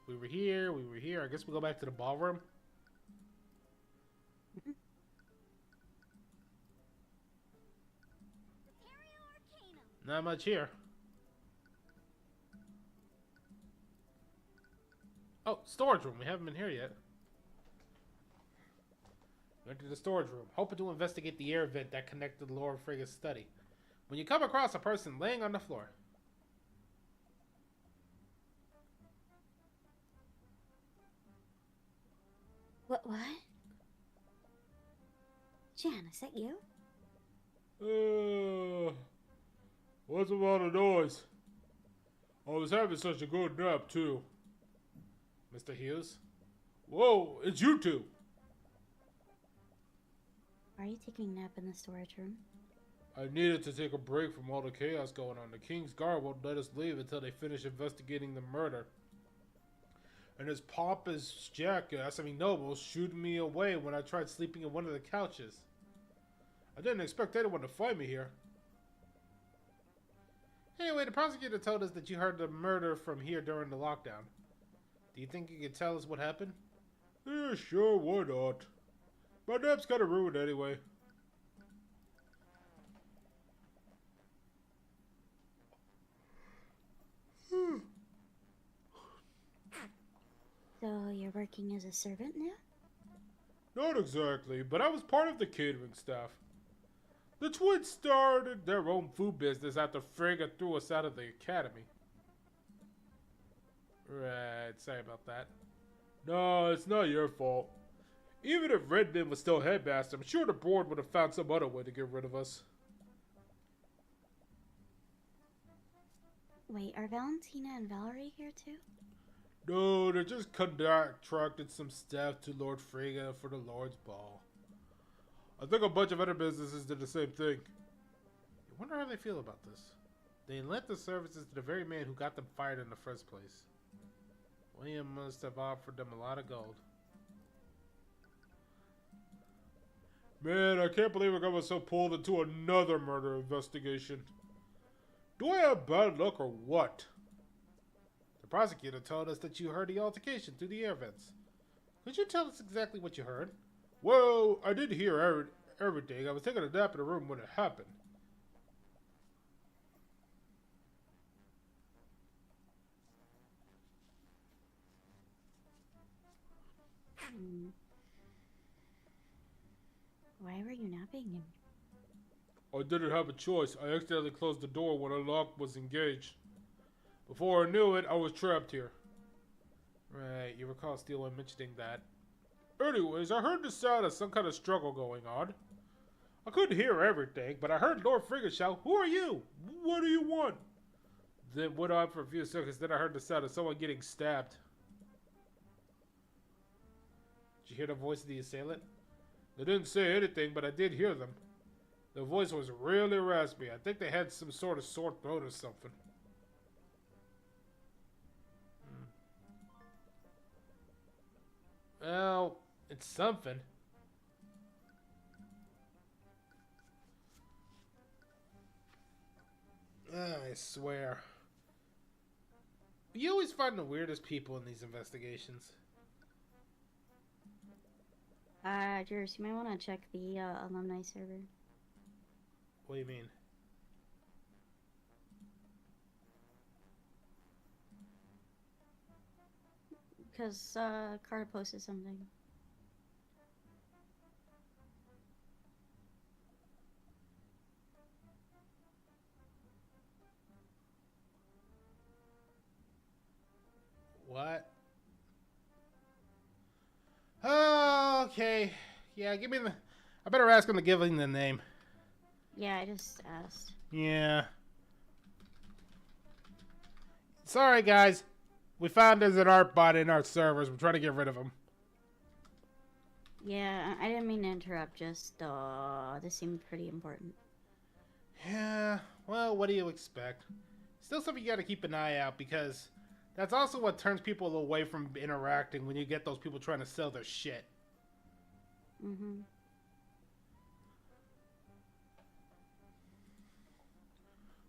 We were here. I guess we'll go back to the ballroom. Not much here. Oh, storage room. We haven't been here yet. Went to the storage room, hoping to investigate the air vent that connected Lord Frigga's study. When you come across a person laying on the floor. What? Jan, is that you? What's all the noise? I was having such a good nap, too. Mr. Hughes? Whoa, it's you two! Are you taking a nap in the storage room? I needed to take a break from all the chaos going on. The King's Guard won't let us leave until they finish investigating the murder. And his pompous jackass, nobles, shooting me away when I tried sleeping in one of the couches. I didn't expect anyone to find me here. Anyway, the prosecutor told us that you heard the murder from here during the lockdown. Do you think you could tell us what happened? Yeah, sure, why not? My nap's kind of ruined anyway. So you're working as a servant now? Not exactly, but I was part of the catering staff. The twins started their own food business after Frigga threw us out of the academy. Right, sorry about that. No, it's not your fault. Even if Redman was still headmaster, I'm sure the board would have found some other way to get rid of us. Wait, are Valentina and Valerie here too? No, they just contracted some staff to Lord Frigga for the Lord's Ball. I think a bunch of other businesses did the same thing. I wonder how they feel about this. They lent the services to the very man who got them fired in the first place. William must have offered them a lot of gold. Man, I can't believe I got myself pulled into another murder investigation. Do I have bad luck or what? The prosecutor told us that you heard the altercation through the air vents. Could you tell us exactly what you heard? Well, I did hear everything. I was taking a nap in the room when it happened. Why were you napping? I didn't have a choice. I accidentally closed the door when a lock was engaged. Before I knew it, I was trapped here. Right, you recall Steele mentioning that. Anyways, I heard the sound of some kind of struggle going on. I couldn't hear everything, but I heard Lord Frigga shout, "Who are you? What do you want?" Then went on for a few seconds, then I heard the sound of someone getting stabbed. Did you hear the voice of the assailant? They didn't say anything, but I did hear them. The voice was really raspy. I think they had some sort of sore throat or something. Well, it's something. I swear. You always find the weirdest people in these investigations. Jers, you might want to check the alumni server. What do you mean? Because Carter posted something. What? Oh, okay. Yeah, give me the... I better ask him to give him the name. Yeah, I just asked. Yeah. Sorry, guys. We found there's an art bot in our servers. We're trying to get rid of him. Yeah, I didn't mean to interrupt, just, this seemed pretty important. Yeah, well, what do you expect? Still something you gotta keep an eye out, because that's also what turns people away from interacting when you get those people trying to sell their shit. Mm-hmm.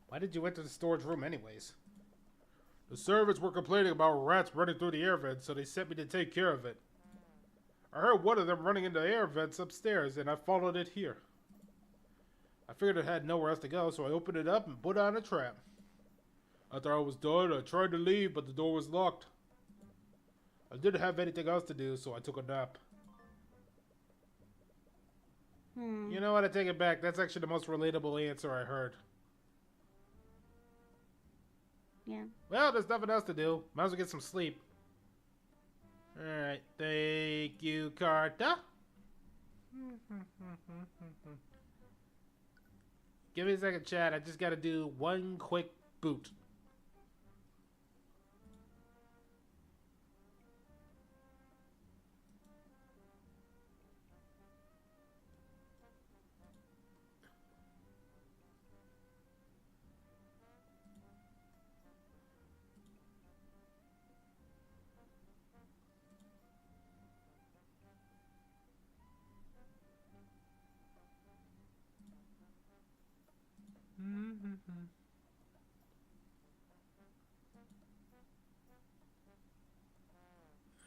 Why did you enter the storage room anyways? The servants were complaining about rats running through the air vents, so they sent me to take care of it. I heard one of them running into the air vents upstairs, and I followed it here. I figured it had nowhere else to go, so I opened it up and put on a trap. After I was done, I tried to leave, but the door was locked. I didn't have anything else to do, so I took a nap. You know what? I take it back. That's actually the most relatable answer I heard. Yeah. Well, there's nothing else to do. Might as well get some sleep. Alright. Thank you, Carta. Give me a second, chat. I just gotta do one quick boot.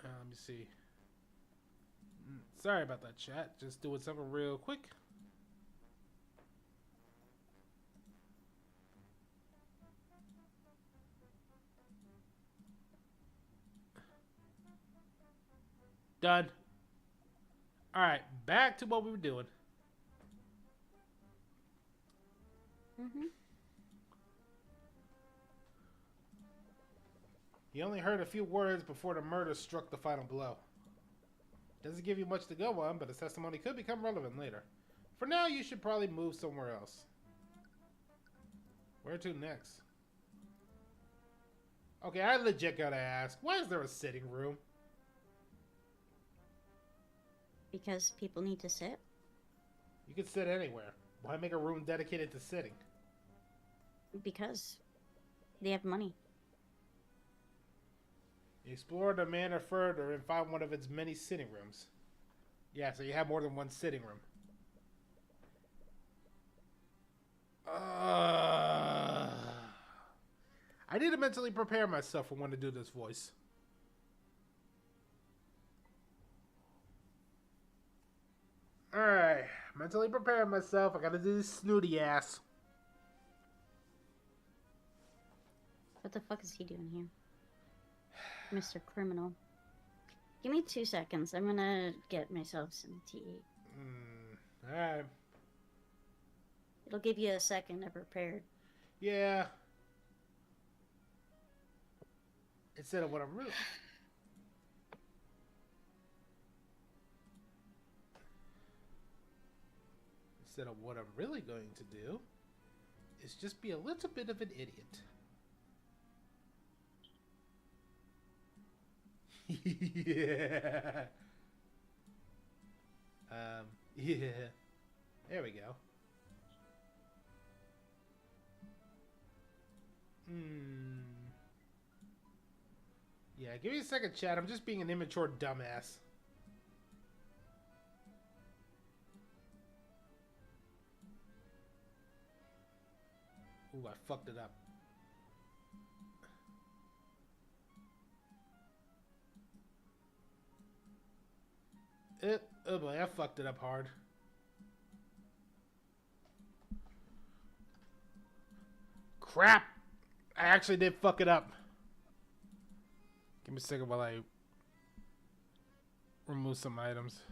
Let me see. Sorry about that, chat. Just doing something real quick. Done. Alright, back to what we were doing. You only heard a few words before the murder struck the final blow. Doesn't give you much to go on, but his testimony could become relevant later. For now, you should probably move somewhere else. Where to next? Okay, I legit gotta ask, why is there a sitting room? Because people need to sit. You can sit anywhere. Why make a room dedicated to sitting? Because they have money. Explore the manor further and find one of its many sitting rooms. Yeah, so you have more than one sitting room. I need to mentally prepare myself for when to do this voice. Alright, mentally prepare myself. I gotta do this snooty ass. What the fuck is he doing here? Mr. Criminal. Give me 2 seconds. I'm gonna get myself some tea. Alright. It'll give you a second to prepare. Yeah. Instead of what I'm really... Instead of what I'm really going to do is just be a little bit of an idiot. Yeah. Yeah. There we go. Yeah, give me a second, chat. I'm just being an immature dumbass. Ooh, I fucked it up. Oh boy, I fucked it up hard. Crap! I actually did fuck it up. Give me a second while I remove some items.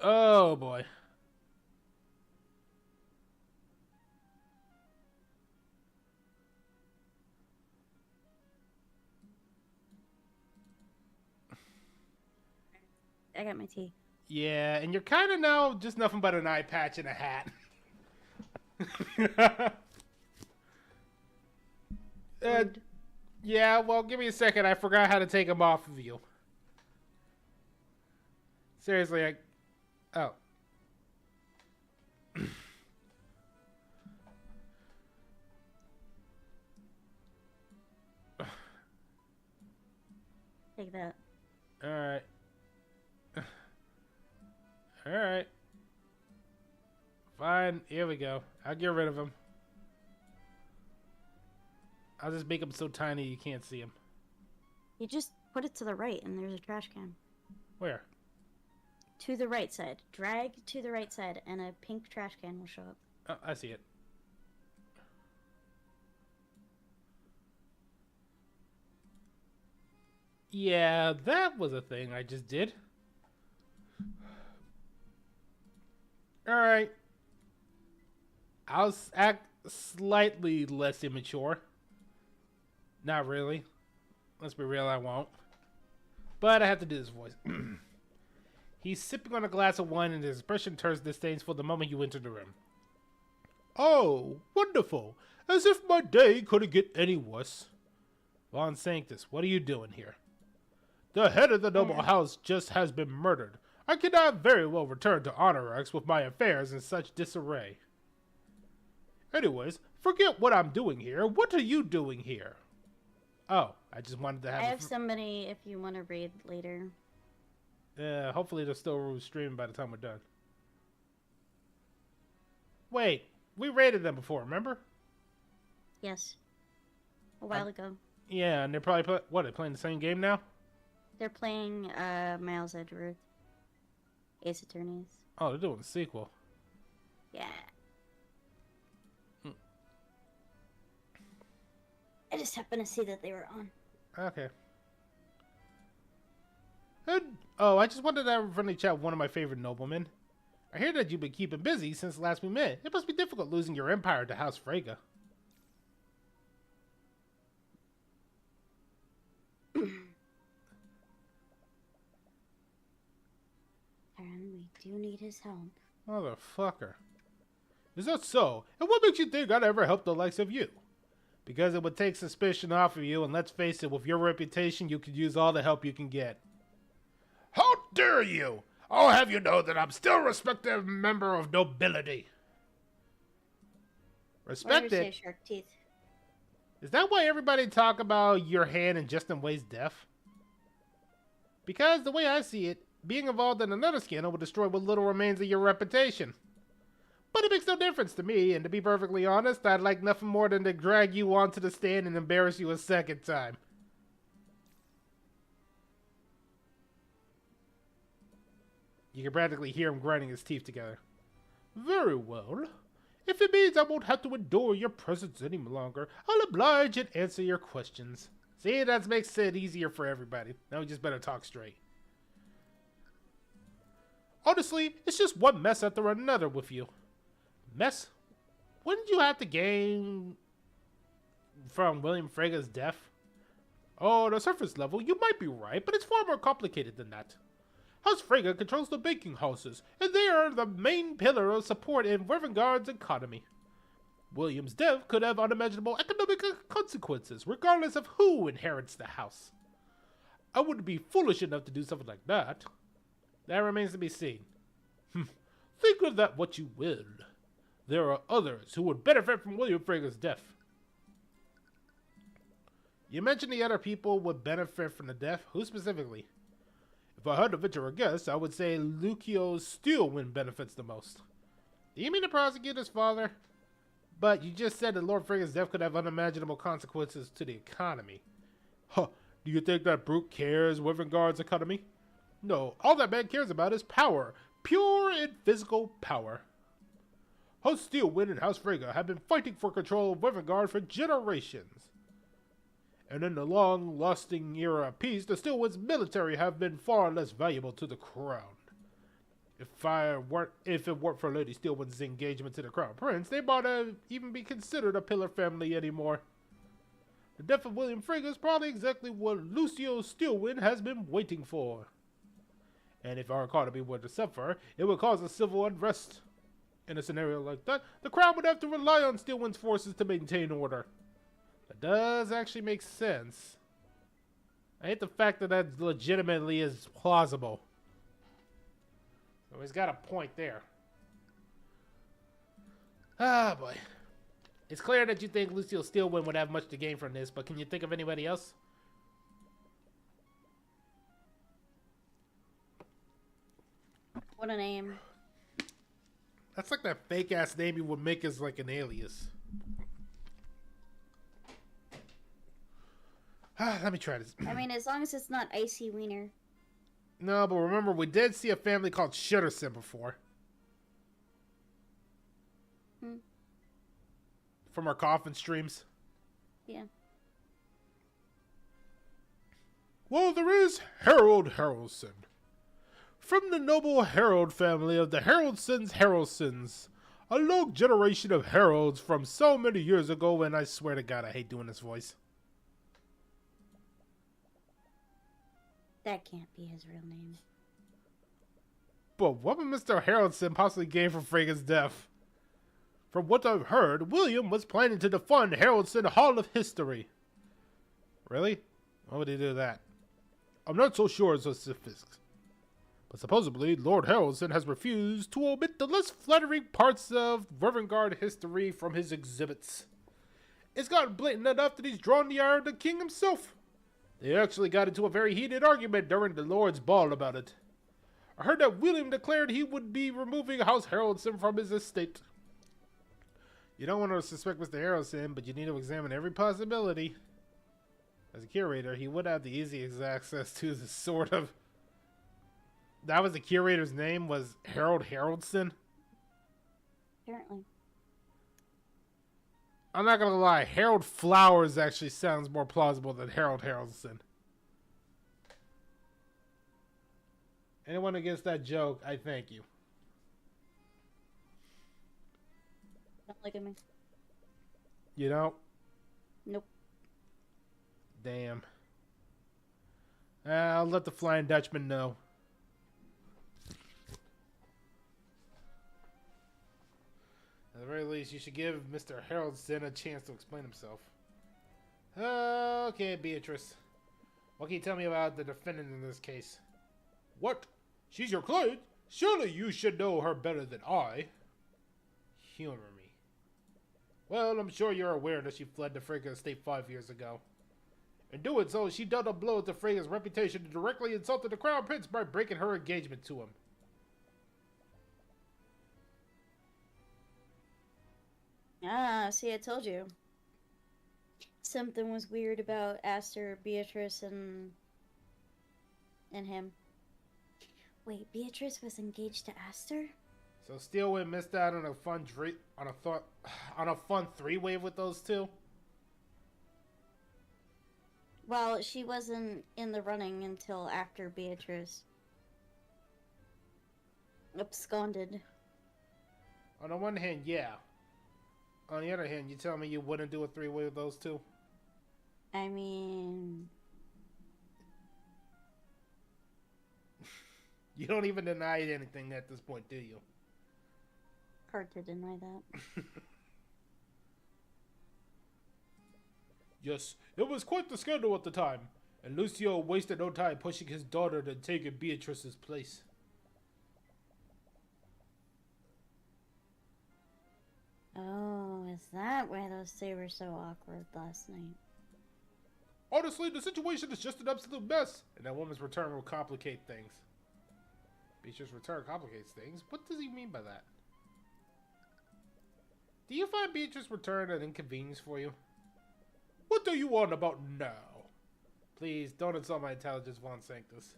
Oh boy. I got my tea. Yeah, and you're kind of now just nothing but an eye patch and a hat. Yeah, well, give me a second. I forgot how to take them off of you. Seriously, Oh. Take that. Alright. Alright. Fine, here we go. I'll get rid of him. I'll just make him so tiny you can't see him. You just put it to the right and there's a trash can. Where? To the right side. Drag to the right side and a pink trash can will show up. Oh, I see it. Yeah, that was a thing I just did. Alright. I'll act slightly less immature. Not really. Let's be real, I won't. But I have to do this voice. He's sipping on a glass of wine and his expression turns disdainful the moment you enter the room. Oh, wonderful. As if my day couldn't get any worse. Von Sanctus, what are you doing here? The head of the noble house just has been murdered. I cannot very well return to Honorax with my affairs in such disarray. Anyways, forget what I'm doing here. What are you doing here? Oh, I just wanted to have... I have somebody if you want to read later. Hopefully they're still streaming by the time we're done. Wait, we raided them before, remember? Yes. A while ago. Yeah, and they're probably they're playing the same game now? They're playing Miles Edgeworth. Ace Attorneys. Oh, they're doing a sequel. Yeah. I just happened to see that they were on. Okay. And, oh, I just wanted to have a friendly chat with one of my favorite noblemen. I hear that you've been keeping busy since last we met. It must be difficult losing your empire to House Freyga. And we do need his help. Motherfucker. Is that so? And what makes you think I'd ever help the likes of you? Because it would take suspicion off of you, and let's face it, with your reputation, you could use all the help you can get. How dare you! I'll have you know that I'm still a respected member of nobility. Respected? Shark teeth. Is that why everybody talk about your hand and Justin Way's death? Because the way I see it, being involved in another scandal would destroy what little remains of your reputation. But it makes no difference to me, and to be perfectly honest, I'd like nothing more than to drag you onto the stand and embarrass you a second time. You can practically hear him grinding his teeth together. Very well. If it means I won't have to endure your presence any longer, I'll oblige and answer your questions. See, that makes it easier for everybody. Now we just better talk straight. Honestly, it's just one mess after another with you. Mess? Wouldn't you have to gain from William Freyga's death? Oh, on a surface level, you might be right, but it's far more complicated than that. House Freyga controls the banking houses, and they are the main pillar of support in Wervengard's economy. William's death could have unimaginable economic consequences, regardless of who inherits the house. I wouldn't be foolish enough to do something like that. That remains to be seen. Think of that what you will. There are others who would benefit from William Freyga's death. You mentioned the other people would benefit from the death. Who specifically? If I had to venture a guess, I would say Lucio Steelwind benefits the most. Do you mean the prosecutor's father? But you just said that Lord Freyga's death could have unimaginable consequences to the economy. Huh, do you think that brute cares Wervengard's economy? No, all that man cares about is power. Pure and physical power. House Steelwind and House Freyga have been fighting for control of Wervengard for generations. And in the long-lasting era of peace, the Steelwind's military have been far less valuable to the crown. If it weren't for Lady Steelwind's engagement to the Crown Prince, they might not even be considered a pillar family anymore. The death of William Freyga is probably exactly what Lucio Steelwind has been waiting for. And if our economy were to suffer, it would cause a civil unrest. In a scenario like that, the Crown would have to rely on Steelwind's forces to maintain order. That does actually make sense. I hate the fact that that legitimately is plausible. So he's got a point there. Ah, boy. It's clear that you think Lucio Steelwind would have much to gain from this, but can you think of anybody else? What a name. That's like that fake-ass name you would make as like an alias. Let me try this. I mean, as long as it's not Icy Wiener. No, but remember, we did see a family called Shitterson before. From our coffin streams. Yeah. Well, there is Harold Harrelson. From the noble Harold family of the Harrelsons. A long generation of Harolds from so many years ago, and I swear to God, I hate doing this voice. That can't be his real name. But what would Mr. Harrelson possibly gain from Freyga's death? From what I've heard, William was planning to defund Harrelson Hall of History. Really? Why would he do that? I'm not so sure as the specifics. But supposedly, Lord Harrelson has refused to omit the less flattering parts of Wervengard history from his exhibits. It's gotten blatant enough that he's drawn the ire of the king himself. They actually got into a very heated argument during the Lord's Ball about it. I heard that William declared he would be removing House Harrelson from his estate. You don't want to suspect Mr. Harrelson, but you need to examine every possibility. As a curator, he would have the easiest access to the sort of... That was the curator's name, was Harold Harrelson? Apparently. I'm not gonna lie, Harold Flowers actually sounds more plausible than Harold Harrelson. Anyone against that joke, I thank you. Don't look at me. You know? Nope. Damn. I'll let the Flying Dutchman know. At the very least, you should give Mr. Haraldson a chance to explain himself. Okay, Beatrice. What can you tell me about the defendant in this case? What? She's your client? Surely you should know her better than I. Humor me. Well, I'm sure you're aware that she fled the Frigga estate 5 years ago. In doing so, she dealt a blow to Frigga's reputation and directly insulted the Crown Prince by breaking her engagement to him. Ah, see, I told you. Something was weird about Aster, Beatrice, and him. Wait, Beatrice was engaged to Aster? So Steelwind missed out on a fun three-way with those two? Well, she wasn't in the running until after Beatrice absconded. On the one hand, yeah. On the other hand, you tell me you wouldn't do a three-way with those two? I mean... You don't even deny anything at this point, do you? Hard to deny that. Yes, it was quite the scandal at the time, and Lucio wasted no time pushing his daughter to take Beatrice's place. Oh, is that why those two were so awkward last night? Honestly, the situation is just an absolute mess, and that woman's return will complicate things. Beatrice's return complicates things? What does he mean by that? Do you find Beatrice's return an inconvenience for you? What do you want about now? Please, don't insult my intelligence, Von Sanctus.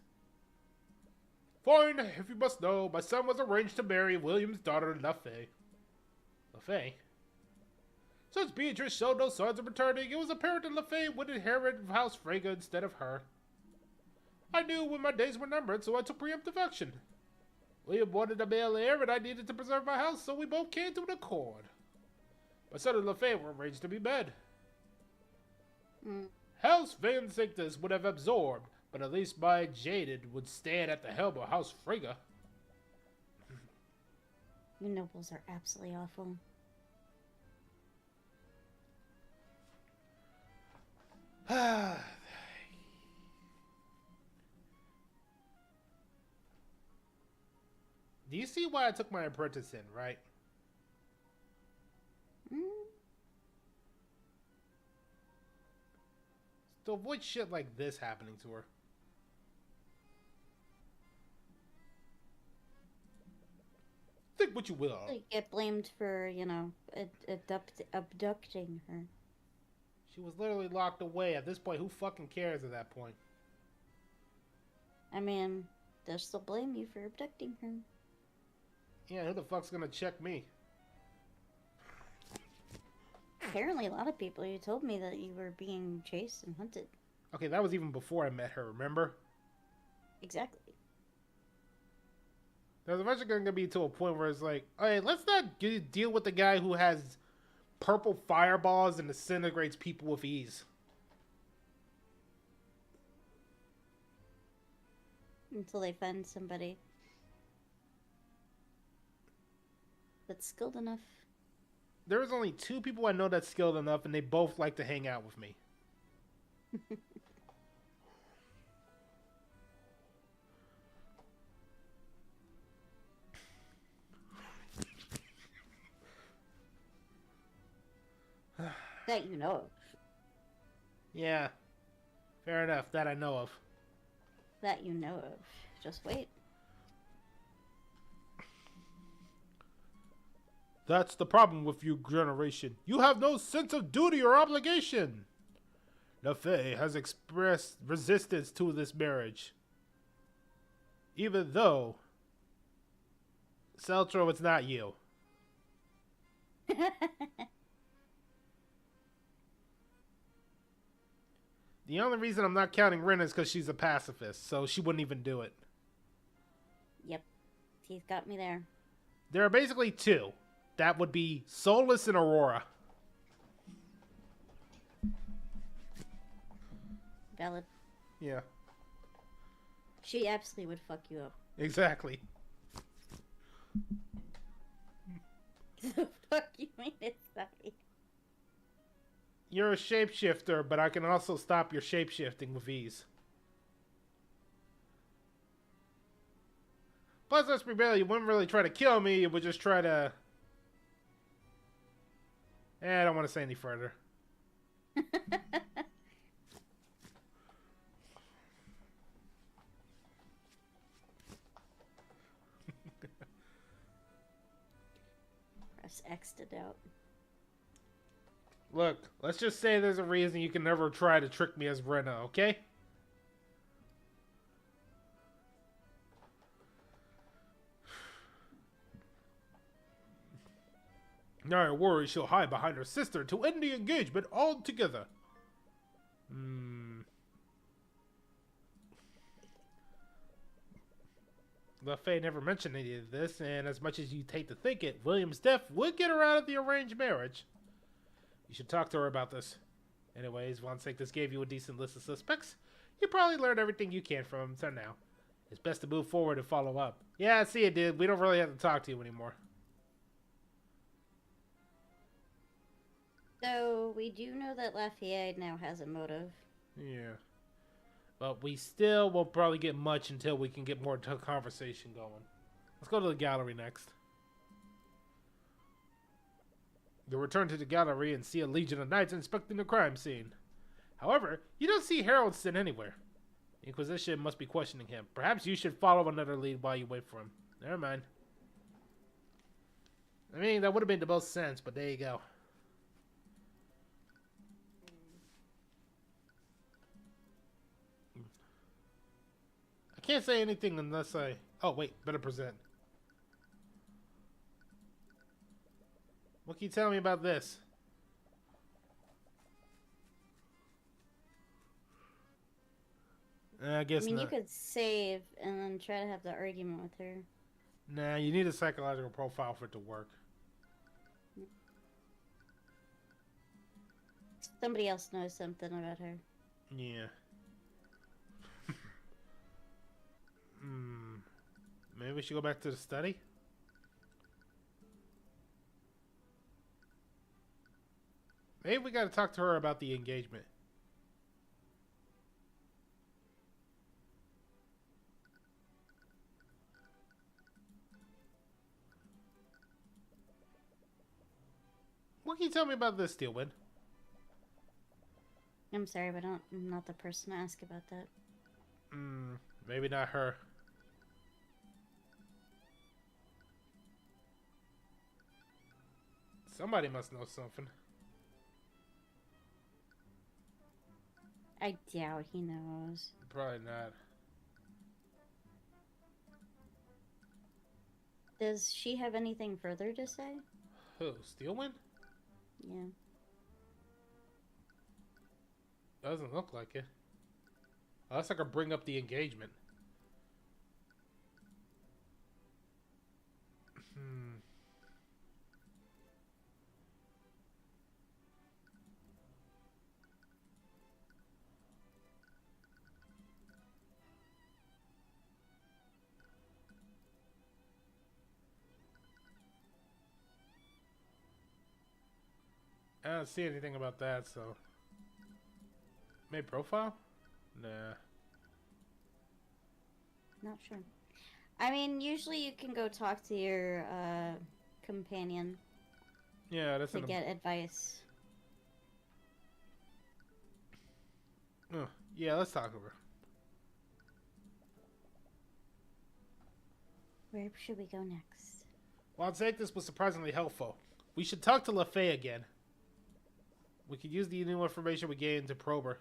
Fine, if you must know, my son was arranged to marry William's daughter, LaFay. LaFay? Since Beatrice showed no signs of returning, it was apparent that LaFay would inherit House Freyga instead of her. I knew when my days were numbered, so I took preemptive action. William wanted a male heir, and I needed to preserve my house, so we both came to an accord. My son and LaFay were arranged to be married. House Van Sanctus would have absorbed, but at least my Jaded would stand at the helm of House Freyga. You nobles are absolutely awful. Do you see why I took my apprentice in, right? To avoid shit like this happening to her. Think what you will. Get blamed for, you know, abducting her. She was literally locked away. At this point, who fucking cares at that point? I mean, they'll still blame you for abducting her. Yeah, who the fuck's gonna check me? Apparently, a lot of people. You told me that you were being chased and hunted. Okay, that was even before I met her, remember? Exactly. There's eventually going to be to a point where it's like, hey, let's not deal with the guy who has purple fireballs and disintegrates people with ease. Until they find somebody that's skilled enough. There's only 2 people I know that's skilled enough, and they both like to hang out with me. That you know of. Yeah. Fair enough. That I know of. That you know of. Just wait. That's the problem with you, generation. You have no sense of duty or obligation. LaFay has expressed resistance to this marriage. Even though... Seltro, it's not you. The only reason I'm not counting Ren is because she's a pacifist, so she wouldn't even do it. Yep. He's got me there. There are basically 2. that would be Soulless and Aurora. Valid. Yeah. She absolutely would fuck you up. Exactly. The fuck you mean it's sorry? You're a shapeshifter, but I can also stop your shapeshifting with ease. Plus, let's be real, you wouldn't really try to kill me, you would just try to... I don't want to say any further. Press X to doubt. Look, let's just say there's a reason you can never try to trick me as Brenna, okay? Now I worry she'll hide behind her sister to end the engagement altogether. LaFay never mentioned any of this, and as much as you'd hate to think it, William's death would get her out of the arranged marriage. You should talk to her about this. Anyways, once this gave you a decent list of suspects, you probably learned everything you can from him, so now it's best to move forward and follow up. Yeah, I see it, dude. We don't really have to talk to you anymore. So, we do know that Lafayette now has a motive. Yeah. But we still won't probably get much until we can get more conversation going. Let's go to the gallery next. You'll return to the gallery and see a legion of knights inspecting the crime scene. However, you don't see Haroldston anywhere. The Inquisition must be questioning him. Perhaps you should follow another lead while you wait for him. Never mind. I mean, that would have made the most sense, but there you go. I can't say anything unless I... Oh, wait. Better present. What can you tell me about this? I guess I mean, not. you could save and then try to have the argument with her. Nah, you need a psychological profile for it to work. Somebody else knows something about her. Yeah. Maybe we should go back to the study? Maybe we gotta talk to her about the engagement. What can you tell me about this, Steelwind? I'm sorry, but I'm not the person to ask about that. Maybe not her. Somebody must know something. I doubt he knows. Probably not. Does she have anything further to say? Who? Steelwind? Yeah. Doesn't look like it. Unless I could bring up the engagement. I don't see anything about that, so... Made profile? Nah. Not sure. I mean, usually you can go talk to your companion Yeah, that's to get advice. Yeah, let's talk to her. Where should we go next? Well, I'd say this was surprisingly helpful. We should talk to LaFay again. We could use the new information we gained to probe her.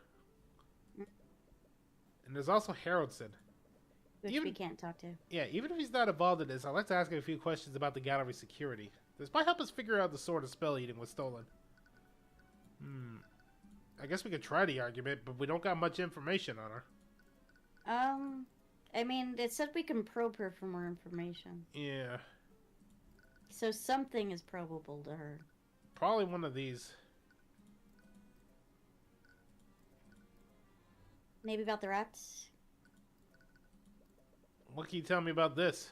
And there's also Haroldston. Which we can't talk to. Yeah, even if he's not involved in this, I'd like to ask him a few questions about the gallery security. This might help us figure out the sword of spell eating was stolen. I guess we could try the argument, but we don't got much information on her. I mean, it said we can probe her for more information. Yeah. So something is probable to her. Probably one of these. Maybe about the rats? What can you tell me about this?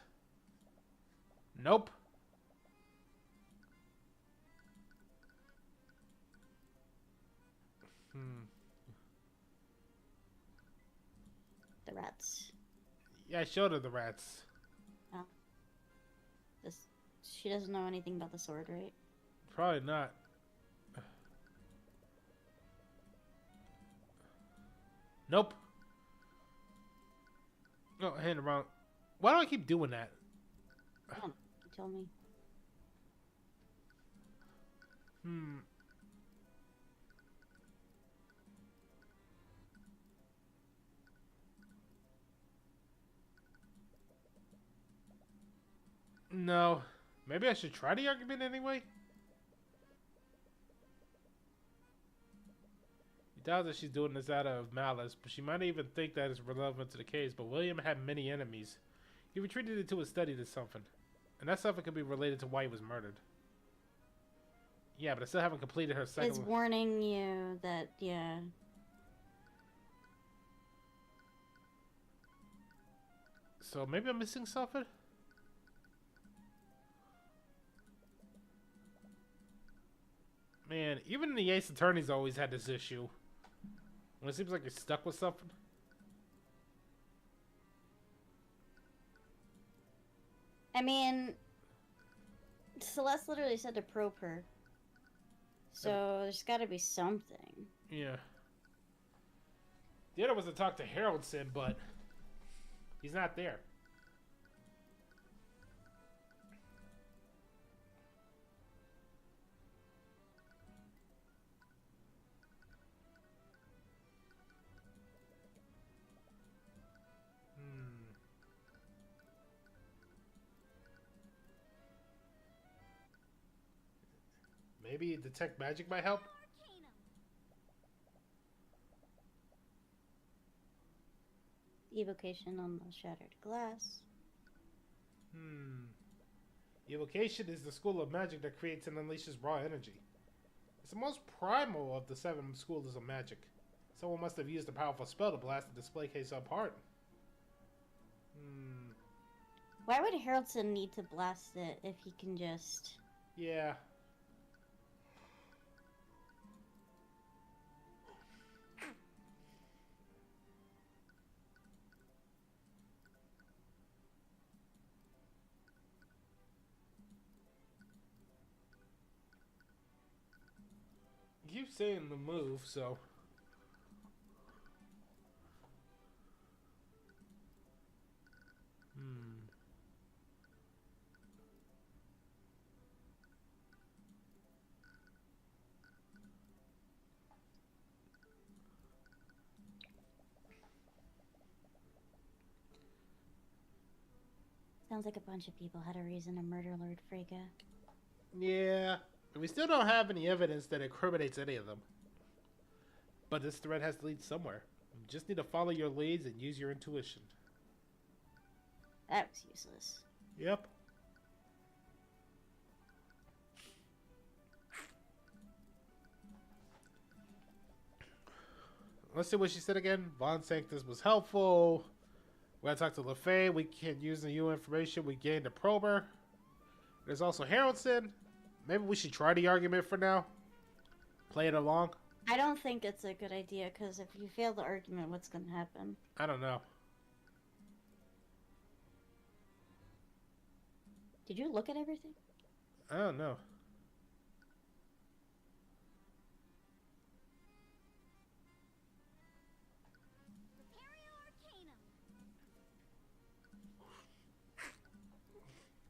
Nope. The rats. Yeah, I showed her the rats. Oh. She doesn't know anything about the sword, right? Probably not. Nope. Oh, hand around. Why do I keep doing that? Oh, you tell me. No. Maybe I should try the argument anyway? You doubt that she's doing this out of malice, but she might even think that it's relevant to the case. But William had many enemies. He retreated into a study to something. And that something could be related to why he was murdered. Yeah, but I still haven't completed her second It's warning you that, yeah. So maybe I'm missing something? Man, even the Ace Attorneys always had this issue. When it seems like you're stuck with something. I mean, Celeste literally said to probe her. So there's gotta be something. Yeah. The other was to talk to Haroldson, but he's not there. Maybe detect magic might help? Evocation on the shattered glass. Evocation is the school of magic that creates and unleashes raw energy. It's the most primal of the 7 schools of magic. Someone must have used a powerful spell to blast the display case apart. Why would Haroldson need to blast it if he can just... Yeah. You keep saying the move, so... Sounds like a bunch of people had a reason to murder Lord Frege. Yeah, we still don't have any evidence that incriminates any of them. But this thread has to lead somewhere. You just need to follow your leads and use your intuition. That was useless. Yep. Let's see what she said again. Von Sanctus was helpful. When I talked to LaFay, we can use the new information we gained to probe her. There's also Haroldson. Maybe we should try the argument for now. Play it along. I don't think it's a good idea, because if you fail the argument, what's going to happen? I don't know. Did you look at everything? I don't know.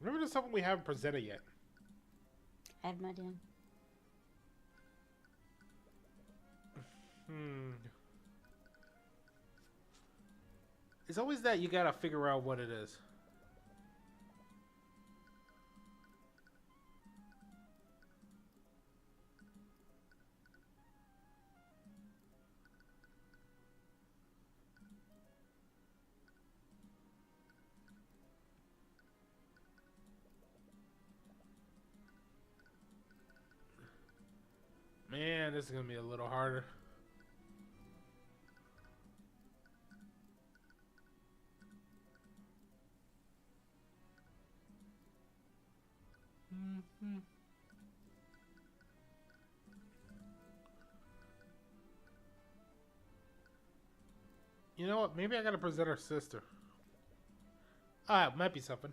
Remember there's something we haven't presented yet. I have no idea. It's always that you gotta figure out what it is. Man, this is gonna be a little harder. You know what? Maybe I gotta present her sister. Ah, it might be something.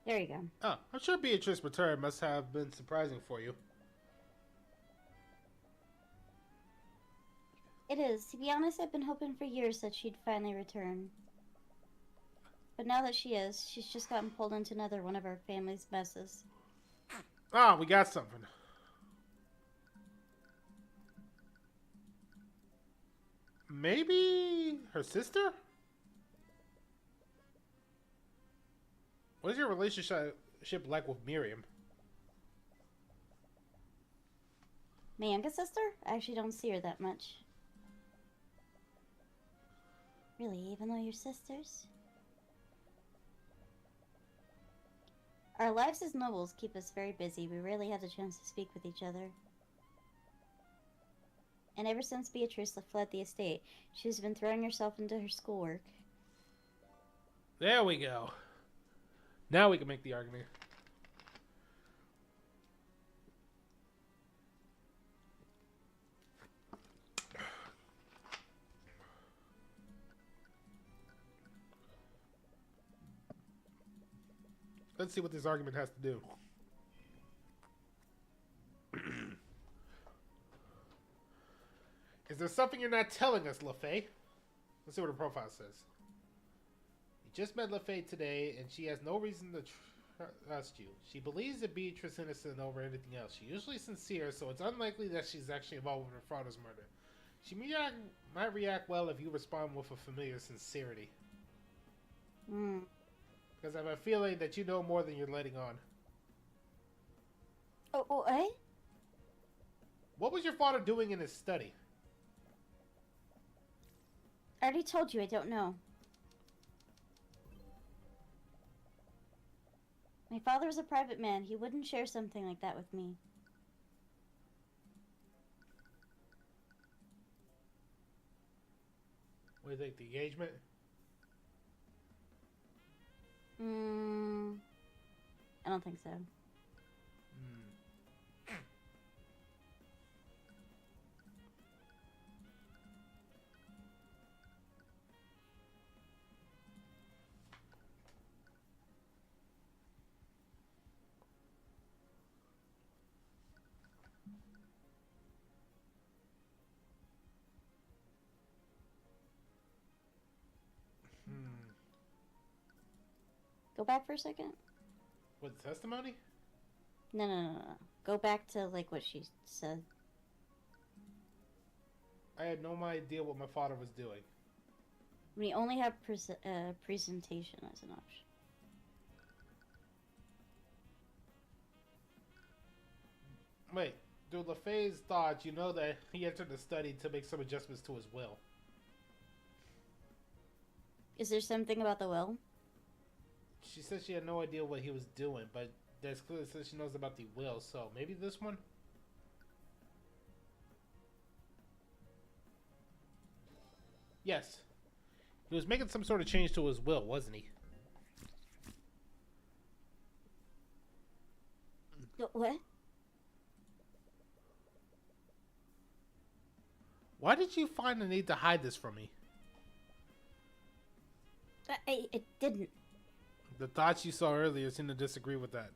There you go. Oh, I'm sure Beatrice's return must have been surprising for you. It is. To be honest, I've been hoping for years that she'd finally return. But now that she is, she's just gotten pulled into another one of our family's messes. Ah, we got something. Maybe her sister? What is your relationship like with Miriam? My youngest sister? I actually don't see her that much. Really, even though you're sisters? Our lives as nobles keep us very busy. We rarely have the chance to speak with each other. And ever since Beatrice fled the estate, she's been throwing herself into her schoolwork. There we go. Now we can make the argument. Let's see what this argument has to do. Is there something you're not telling us, LaFay? Let's see what her profile says. You just met LaFay today, and she has no reason to trust you. She believes that Beatrice is innocent over anything else. She's usually sincere, so it's unlikely that she's actually involved with her father's murder. She might react well if you respond with a familiar sincerity. Because I have a feeling that you know more than you're letting on. Oh, eh? What was your father doing in his study? I already told you I don't know. My father was a private man. He wouldn't share something like that with me. What do you think, the engagement? I don't think so. Go back for a second. What, testimony? No. Go back to, like, what she said. I had no idea what my father was doing. We only have presentation as an option. Wait, through LaFay's thoughts, you know that he entered the study to make some adjustments to his will. Is there something about the will? She said she had no idea what he was doing, but there's clearly says she knows about the will, so maybe this one? Yes. He was making some sort of change to his will, wasn't he? What? Why did you find the need to hide this from me? It didn't. The thoughts you saw earlier seem to disagree with that.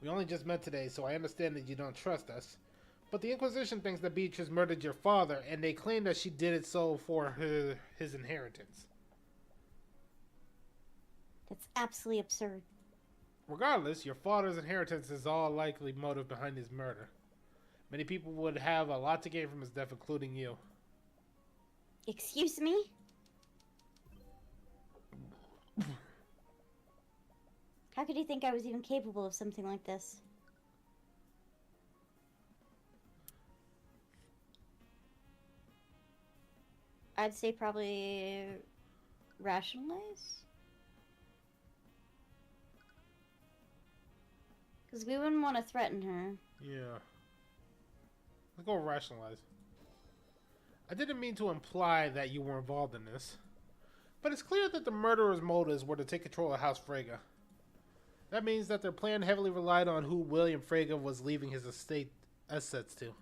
We only just met today, so I understand that you don't trust us. But the Inquisition thinks that Beatrice murdered your father, and they claim that she did it so for his inheritance. That's absolutely absurd. Regardless, your father's inheritance is all likely motive behind his murder. Many people would have a lot to gain from his death, including you. Excuse me? How could you think I was even capable of something like this? I'd say probably rationalize? Because we wouldn't want to threaten her. Yeah. Let's go rationalize. I didn't mean to imply that you were involved in this, but it's clear that the murderer's motives were to take control of House Frege. That means that their plan heavily relied on who William Frege was leaving his estate assets to.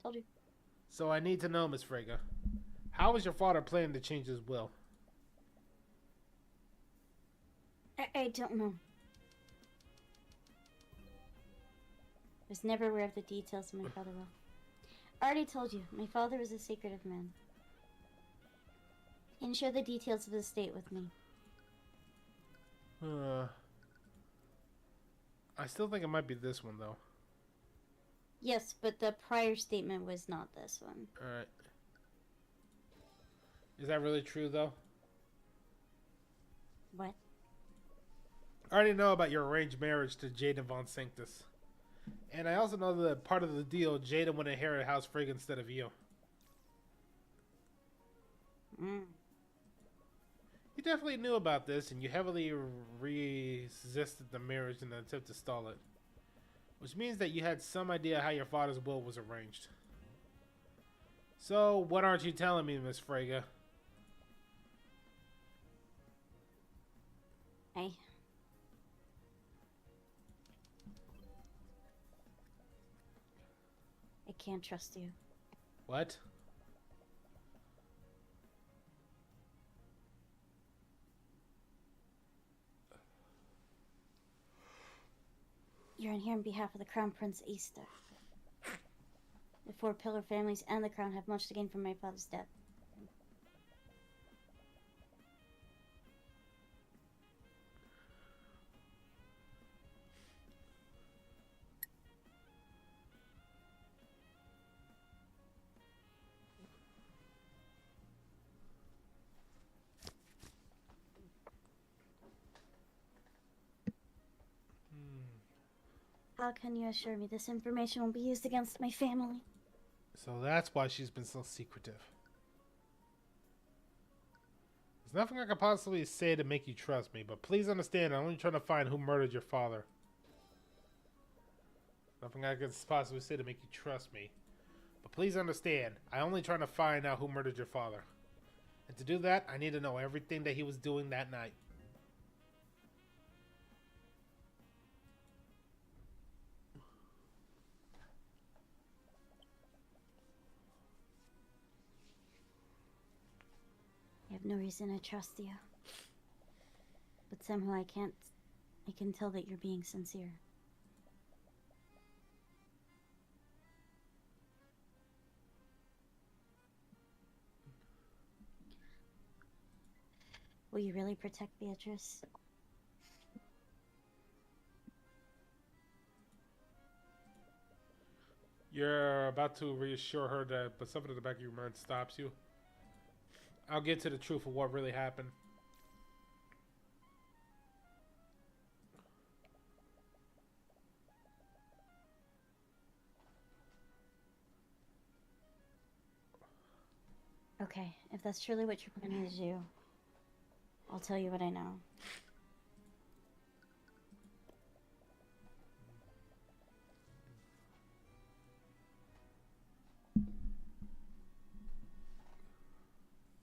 Told you. So I need to know, Miss Frege, how is your father planning to change his will? I don't know. I was never aware of the details of my father's will. I already told you, my father was a secretive man. He didn't share the details of his estate with me. I still think it might be this one, though. Yes, but the prior statement was not this one. Alright. Is that really true, though? What? I already know about your arranged marriage to Jaden Von Sanctus. And I also know that part of the deal, Jaden would inherit House Frege instead of you. You definitely knew about this, and you heavily resisted the marriage in an attempt to stall it. Which means that you had some idea how your father's will was arranged. So, what aren't you telling me, Miss Frege? I can't trust you. What? You're in here on behalf of the Crown Prince Easter. The four pillar families and the crown have much to gain from my father's death. How can you assure me this information will be used against my family? So that's why she's been so secretive. There's nothing I could possibly say to make you trust me, but please understand I'm only trying to find who murdered your father. Nothing I could possibly say to make you trust me. But please understand, I'm only trying to find out who murdered your father. And to do that, I need to know everything that he was doing that night. I have no reason to trust you. But somehow I can tell that you're being sincere. Will you really protect Beatrice? You're about to reassure her that, but something in the back of your mind stops you. I'll get to the truth of what really happened. Okay, if that's truly what you're planning to do, I'll tell you what I know.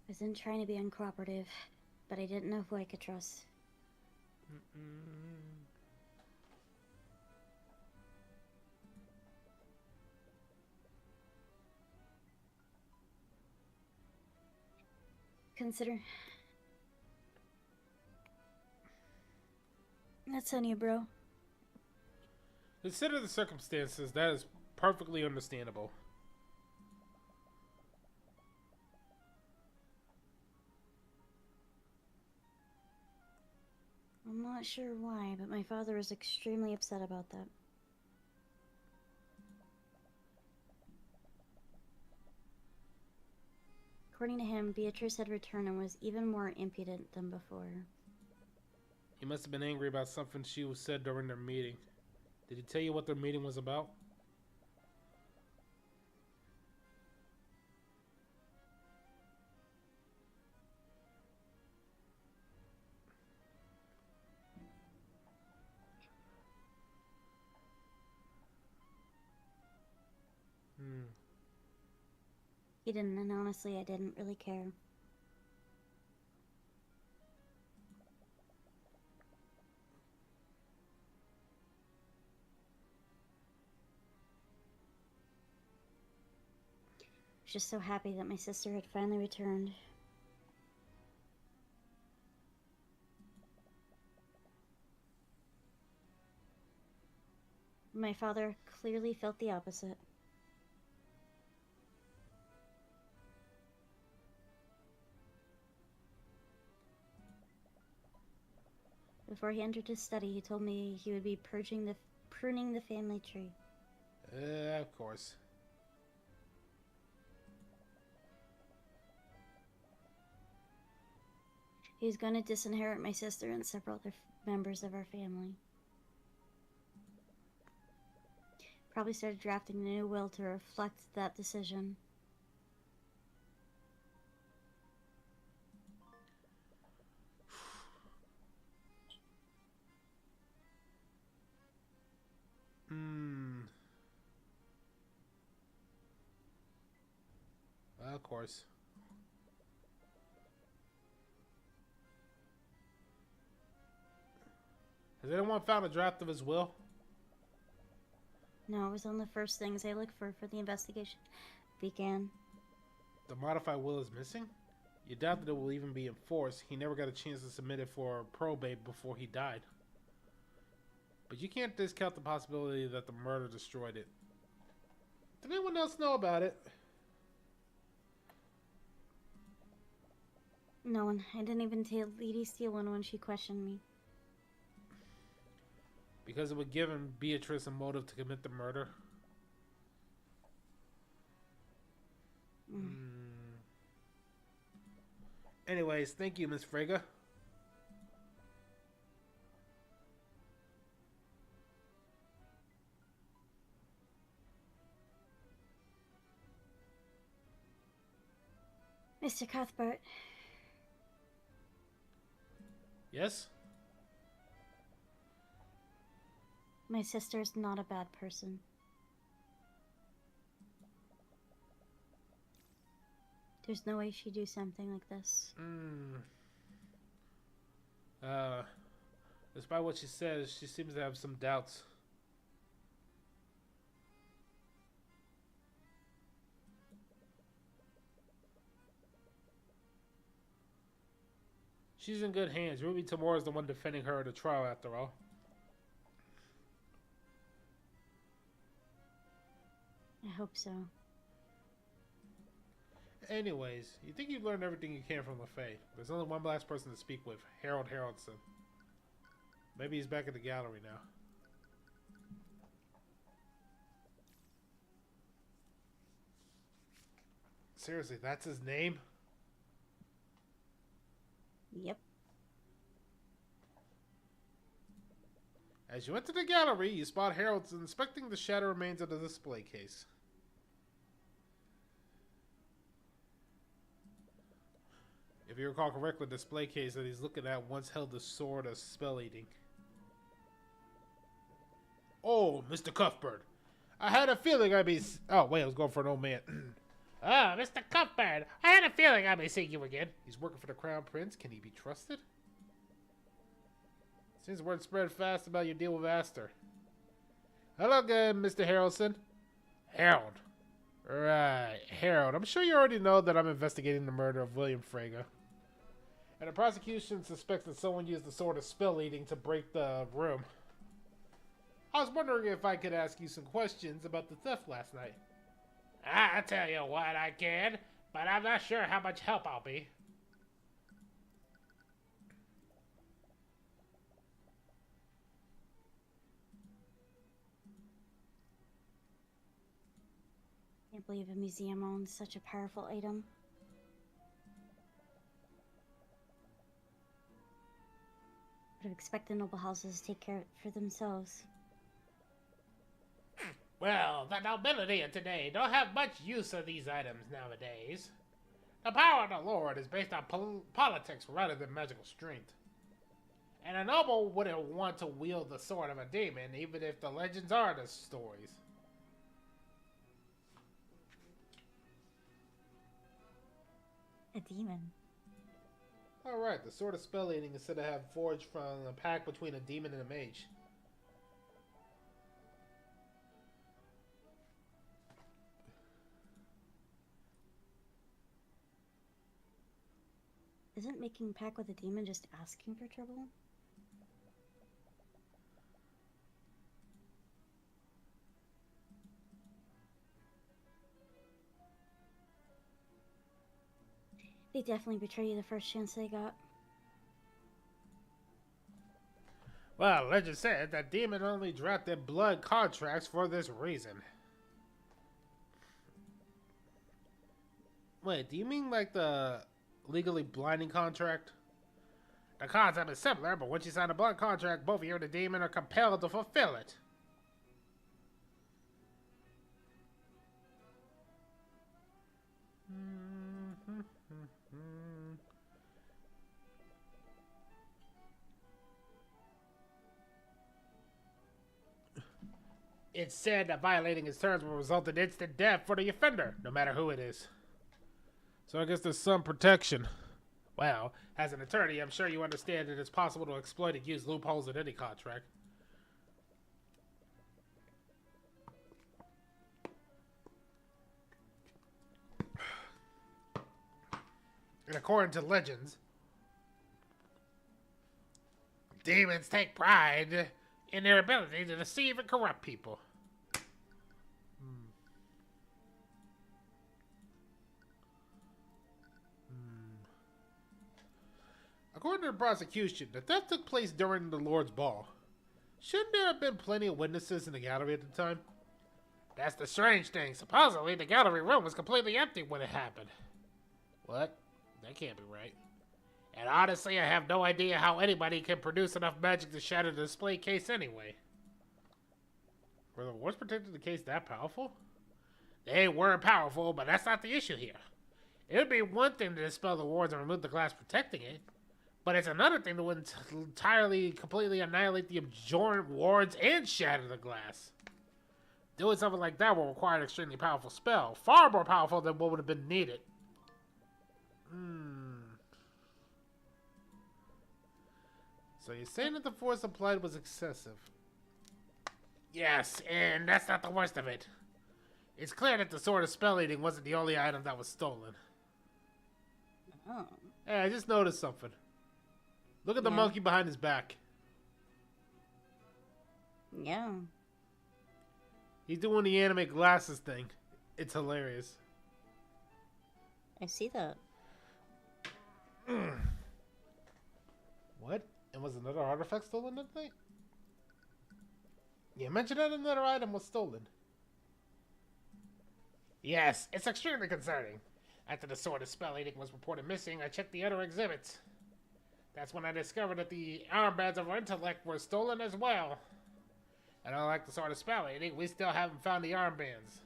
I wasn't trying to be uncooperative, but I didn't know who I could trust. Consider... That's on you, bro. Consider the circumstances. That is perfectly understandable. I'm not sure why, but my father was extremely upset about that. According to him, Beatrice had returned and was even more impudent than before. He must have been angry about something she said during their meeting. Did he tell you what their meeting was about? He didn't, and honestly, I didn't really care. I was just so happy that my sister had finally returned. My father clearly felt the opposite. Before he entered his study, he told me he would be pruning the family tree. Of course. He was going to disinherit my sister and several other members of our family. Probably started drafting a new will to reflect that decision. Well, of course. Has anyone found a draft of his will? No, it was one of the first things I looked for the investigation began. The modified will is missing? You doubt that it will even be enforced. He never got a chance to submit it for probate before he died. But you can't discount the possibility that the murder destroyed it. Did anyone else know about it? No one. I didn't even tell Lady steal one when she questioned me. Because it would give him Beatrice a motive to commit the murder? Anyways, thank you, Miss Frege. Mr. Cuthbert. Yes? My sister's not a bad person. There's no way she'd do something like this. Despite what she says, she seems to have some doubts. She's in good hands. Ruby Tamora is the one defending her at the trial, after all. I hope so. Anyways, you think you've learned everything you can from LaFay. There's only one last person to speak with, Harold Haraldson. Maybe he's back at the gallery now. Seriously, that's his name? Yep. As you enter the gallery, you spot Harold inspecting the shattered remains of the display case. If you recall correctly, the display case that he's looking at once held the sword of spell eating. Oh, Mr. Cuthbert. I had a feeling I'd be... Oh, wait, I was going for an old man. Ah, Mr. Cuthbert. I had a feeling I'd be seeing you again. He's working for the Crown Prince. Can he be trusted? Seems word spread fast about your deal with Astor. Hello again, Mr. Haraldson. Harold. Right, Harold. I'm sure you already know that I'm investigating the murder of William Frege. And the prosecution suspects that someone used the sword of spell eating to break the room. I was wondering if I could ask you some questions about the theft last night. I tell you what, I can, but I'm not sure how much help I'll be. I can't believe a museum owns such a powerful item. I would expect the noble houses to take care of it for themselves. Well, the nobility of today don't have much use of these items nowadays. The power of the Lord is based on politics rather than magical strength. And a noble wouldn't want to wield the sword of a demon, even if the legends are the stories. A demon. Alright, the sword of spell eating is said to have forged from a pact between a demon and a mage. Isn't making pact with a demon just asking for trouble? They definitely betray you the first chance they got. Well, legend said that demon only drafted blood contracts for this reason. Wait, do you mean like the legally blinding contract? The concept is similar, but once you sign a blood contract, both you and the demon are compelled to fulfill it. It's said that violating his terms will result in instant death for the offender, no matter who it is. So I guess there's some protection. Well, as an attorney, I'm sure you understand that it's possible to exploit and use loopholes in any contract. And according to legends, demons take pride in their ability to deceive and corrupt people. According to the prosecution, the theft took place during the Lord's Ball. Shouldn't there have been plenty of witnesses in the gallery at the time? That's the strange thing. Supposedly, the gallery room was completely empty when it happened. What? That can't be right. And honestly, I have no idea how anybody can produce enough magic to shatter the display case anyway. Were the wards protecting the case that powerful? They were powerful, but that's not the issue here. It would be one thing to dispel the wards and remove the glass protecting it, but it's another thing to entirely, completely annihilate the adjoining wards and shatter the glass. Doing something like that will require an extremely powerful spell, far more powerful than what would have been needed. So you're saying that the force applied was excessive? Yes, and that's not the worst of it. It's clear that the sword of spell eating wasn't the only item that was stolen. Oh. Hey, I just noticed something. Look at the monkey behind his back. Yeah. He's doing the anime glasses thing. It's hilarious. I see that. What? And was another artifact stolen that night? You mentioned that another item was stolen. Yes, it's extremely concerning. After the sword of spell eating was reported missing, I checked the other exhibits. That's when I discovered that the armbands of our intellect were stolen as well. And unlike the sword of spell eating, we still haven't found the armbands.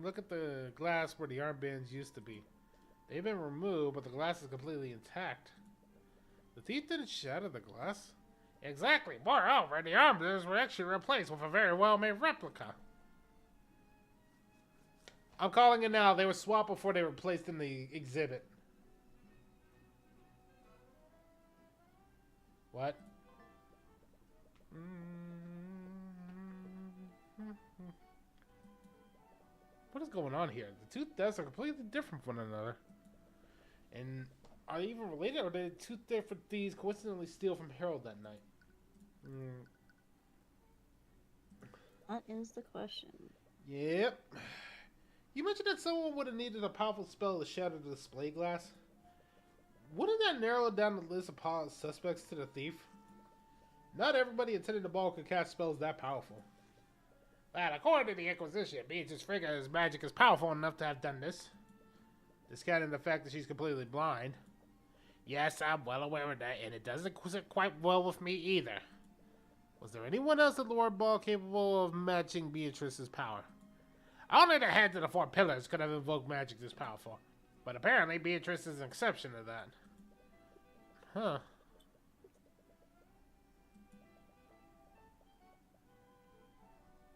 Look at the glass where the armbands used to be. They've been removed, but the glass is completely intact. The thief didn't shatter the glass. Exactly. Moreover, the armbands were actually replaced with a very well-made replica. I'm calling it now. They were swapped before they were placed in the exhibit. What? What is going on here? The two deaths are completely different from one another. And are they even related, or did two different thieves coincidentally steal from Harold that night? That is the question. Yep. You mentioned that someone would have needed a powerful spell to shatter the display glass. Wouldn't that narrow down the list of suspects to the thief? Not everybody attending the ball could cast spells that powerful. But according to the Inquisition, Beatrice Frigga's magic is powerful enough to have done this. Discounting the fact that she's completely blind. Yes, I'm well aware of that, and it doesn't sit quite well with me either. Was there anyone else at Lord Ball capable of matching Beatrice's power? Only the heads of the four pillars could have invoked magic this powerful. But apparently Beatrice is an exception to that. Huh.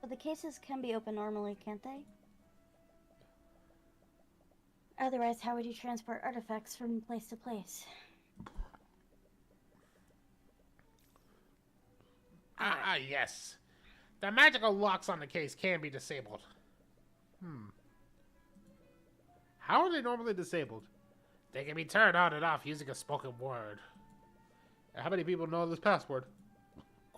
But the cases can be open normally, can't they? Otherwise, how would you transport artifacts from place to place? Yes. The magical locks on the case can be disabled. How are they normally disabled? They can be turned on and off using a spoken word. How many people know this password?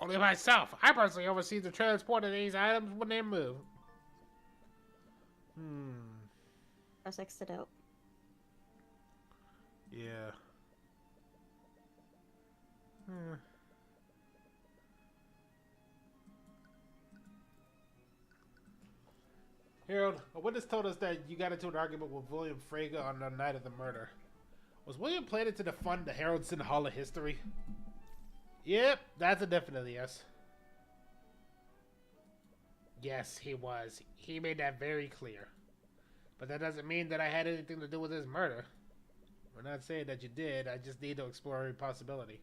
Only myself. I personally oversee the transport of these items when they move. Press X to dope. Yeah. Harold, a witness told us that you got into an argument with William Frege on the night of the murder. Was William planning to defund the Haraldson Hall of History? Yep, that's a definite yes. Yes, he was. He made that very clear. But that doesn't mean that I had anything to do with his murder. We're not saying that you did, I just need to explore every possibility.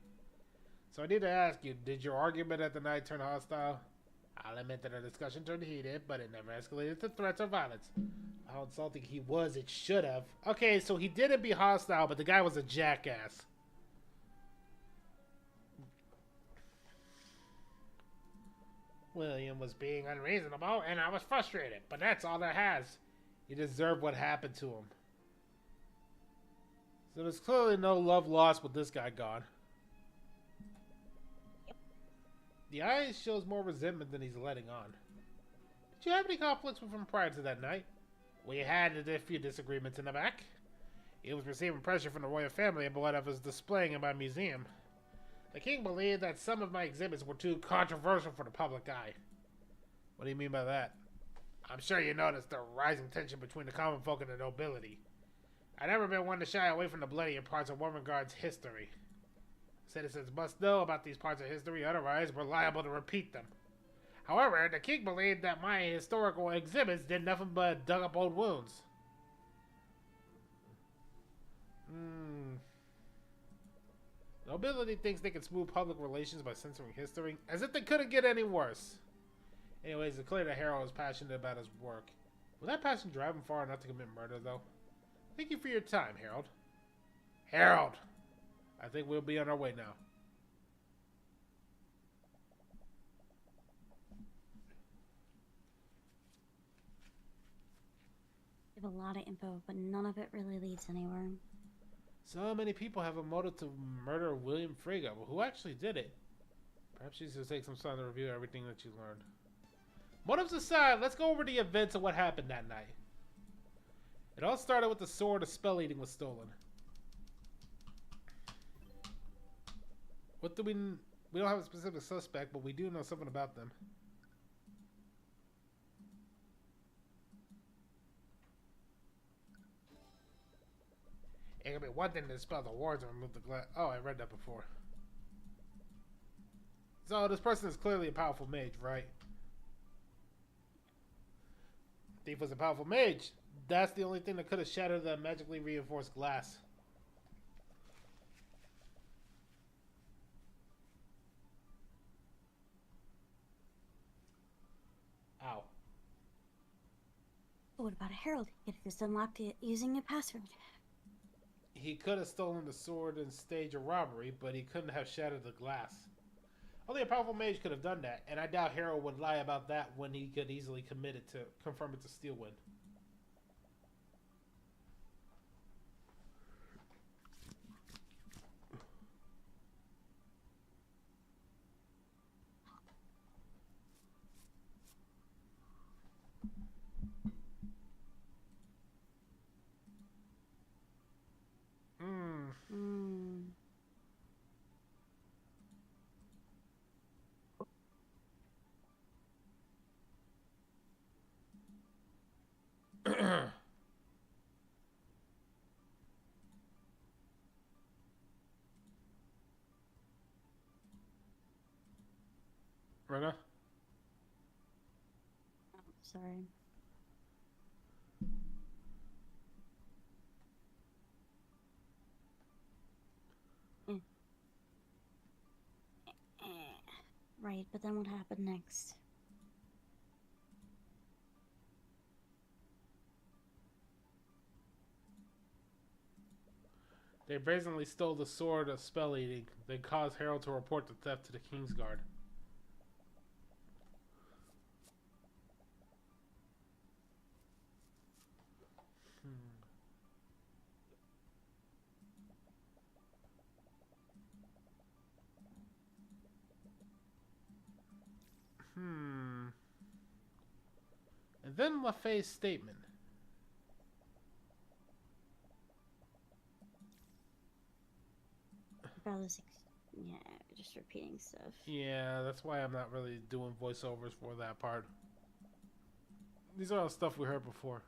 So I need to ask you, did your argument at the night turn hostile? I'll admit that our discussion turned heated, but it never escalated to threats or violence. How insulting he was, it should have. Okay, so he didn't be hostile, but the guy was a jackass. William was being unreasonable, and I was frustrated, but that's all that has. He deserved what happened to him. So there's clearly no love lost with this guy gone. The eye shows more resentment than he's letting on. Did you have any conflicts with him prior to that night? We had a few disagreements in the back. He was receiving pressure from the royal family about what I was displaying in my museum. The king believed that some of my exhibits were too controversial for the public eye. What do you mean by that? I'm sure you noticed the rising tension between the common folk and the nobility. I've never been one to shy away from the bloodier parts of one regards history. Citizens must know about these parts of history, otherwise we're liable to repeat them. However, the king believed that my historical exhibits did nothing but dug up old wounds. Nobility thinks they can smooth public relations by censoring history, as if they couldn't get any worse. Anyways, it's clear that Harold is passionate about his work. Will that passion drive him far enough to commit murder, though? Thank you for your time, Harold. Harold! I think we'll be on our way now. We have a lot of info, but none of it really leads anywhere. So many people have a motive to murder William Frege, but who actually did it? Perhaps you should take some time to review everything that you learned. Motives aside, let's go over the events of what happened that night. It all started with the sword of spell eating was stolen. What do we don't have a specific suspect, but we do know something about them. It could be one thing to dispel the wards and remove the glass. Oh, I read that before. So this person is clearly a powerful mage, right? Thief was a powerful mage. That's the only thing that could have shattered the magically reinforced glass. Ow. But what about a herald? He could have just unlocked it using a password. He could have stolen the sword and staged a robbery, but he couldn't have shattered the glass. Only a powerful mage could have done that, and I doubt Harold would lie about that when he could easily commit it to confirm it to Steelwind. Rena? Oh, sorry. Right, but then what happened next? They brazenly stole the sword of spell eating, then caused Harold to report the theft to the Kingsguard. And then LaFay's statement. Yeah, just repeating stuff. Yeah, that's why I'm not really doing voiceovers for that part. These are all stuff we heard before.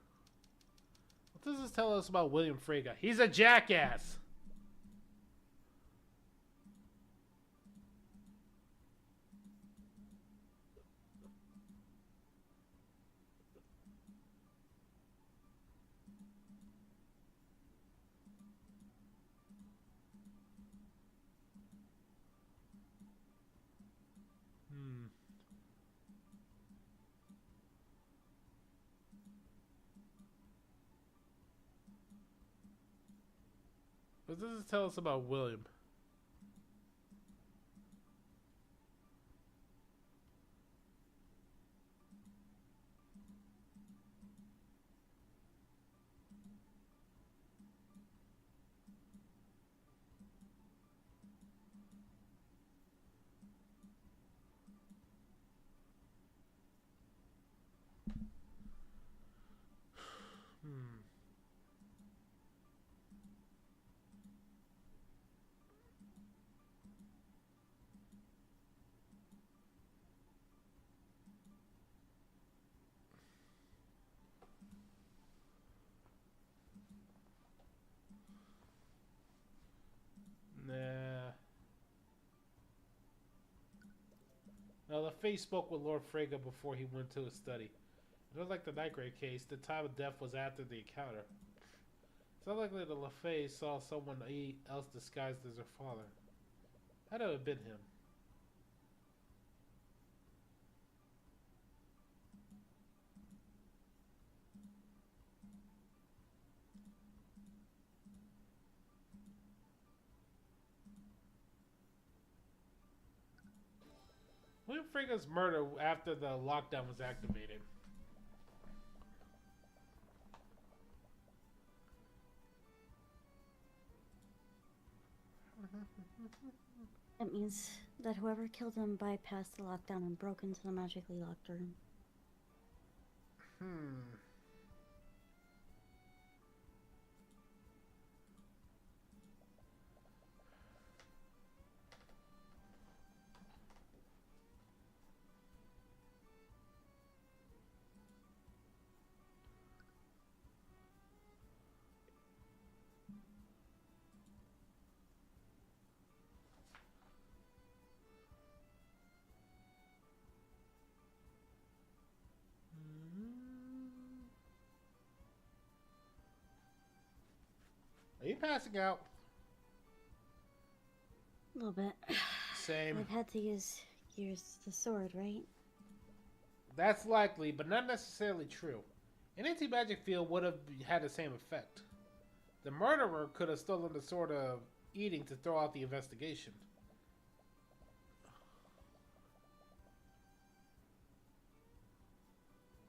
What does this tell us about William Frege? He's a jackass! What does this tell us about William? Nah. Now, LaFay spoke with Lord Frege before he went to his study. It was like the Nightgrave case, the time of death was after the encounter. It's not likely that LaFay saw someone else disguised as her father. Had to have been him. William Frege's murder after the lockdown was activated. That means that whoever killed him bypassed the lockdown and broke into the magically locked room. Are you passing out? A little bit. Same. I've had to use the sword, right? That's likely, but not necessarily true. An anti-magic field would have had the same effect. The murderer could have stolen the sword of eating to throw out the investigation.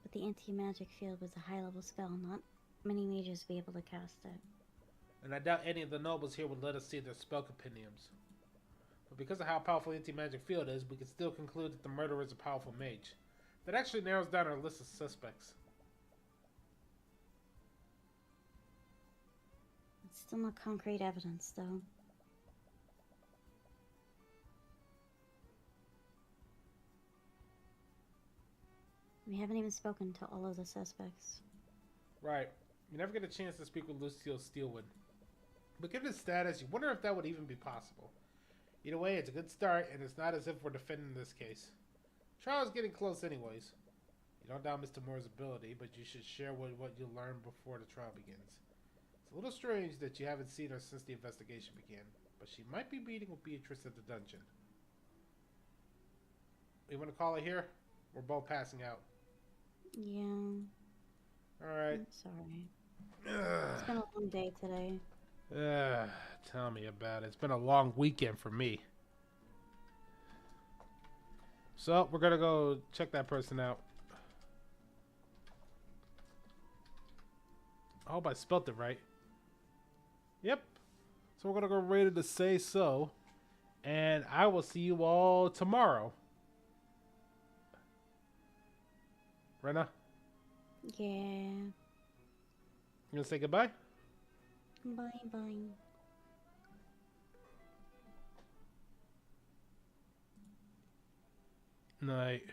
But the anti-magic field was a high-level spell. Not many mages would be able to cast it. And I doubt any of the nobles here would let us see their spell compendiums. But because of how powerful the anti-magic field is, we can still conclude that the murderer is a powerful mage. That actually narrows down our list of suspects. It's still not concrete evidence, though. We haven't even spoken to all of the suspects. Right. You never get a chance to speak with Lucille Steelwood. But given his status, you wonder if that would even be possible. Either way, it's a good start, and it's not as if we're defending this case. Trial's getting close anyways. You don't doubt Mr. Moore's ability, but you should share what you learned before the trial begins. It's a little strange that you haven't seen her since the investigation began, but she might be meeting with Beatrice at the dungeon. You want to call it here? We're both passing out. Yeah. Alright. I'm sorry. It's been a long day today. Tell me about it. It's been a long weekend for me. So, we're gonna go check that person out. I hope I spelt it right. Yep. So, we're gonna go rate it to say so. And I will see you all tomorrow. Rena? Yeah. You gonna say goodbye? Bye-bye. Night.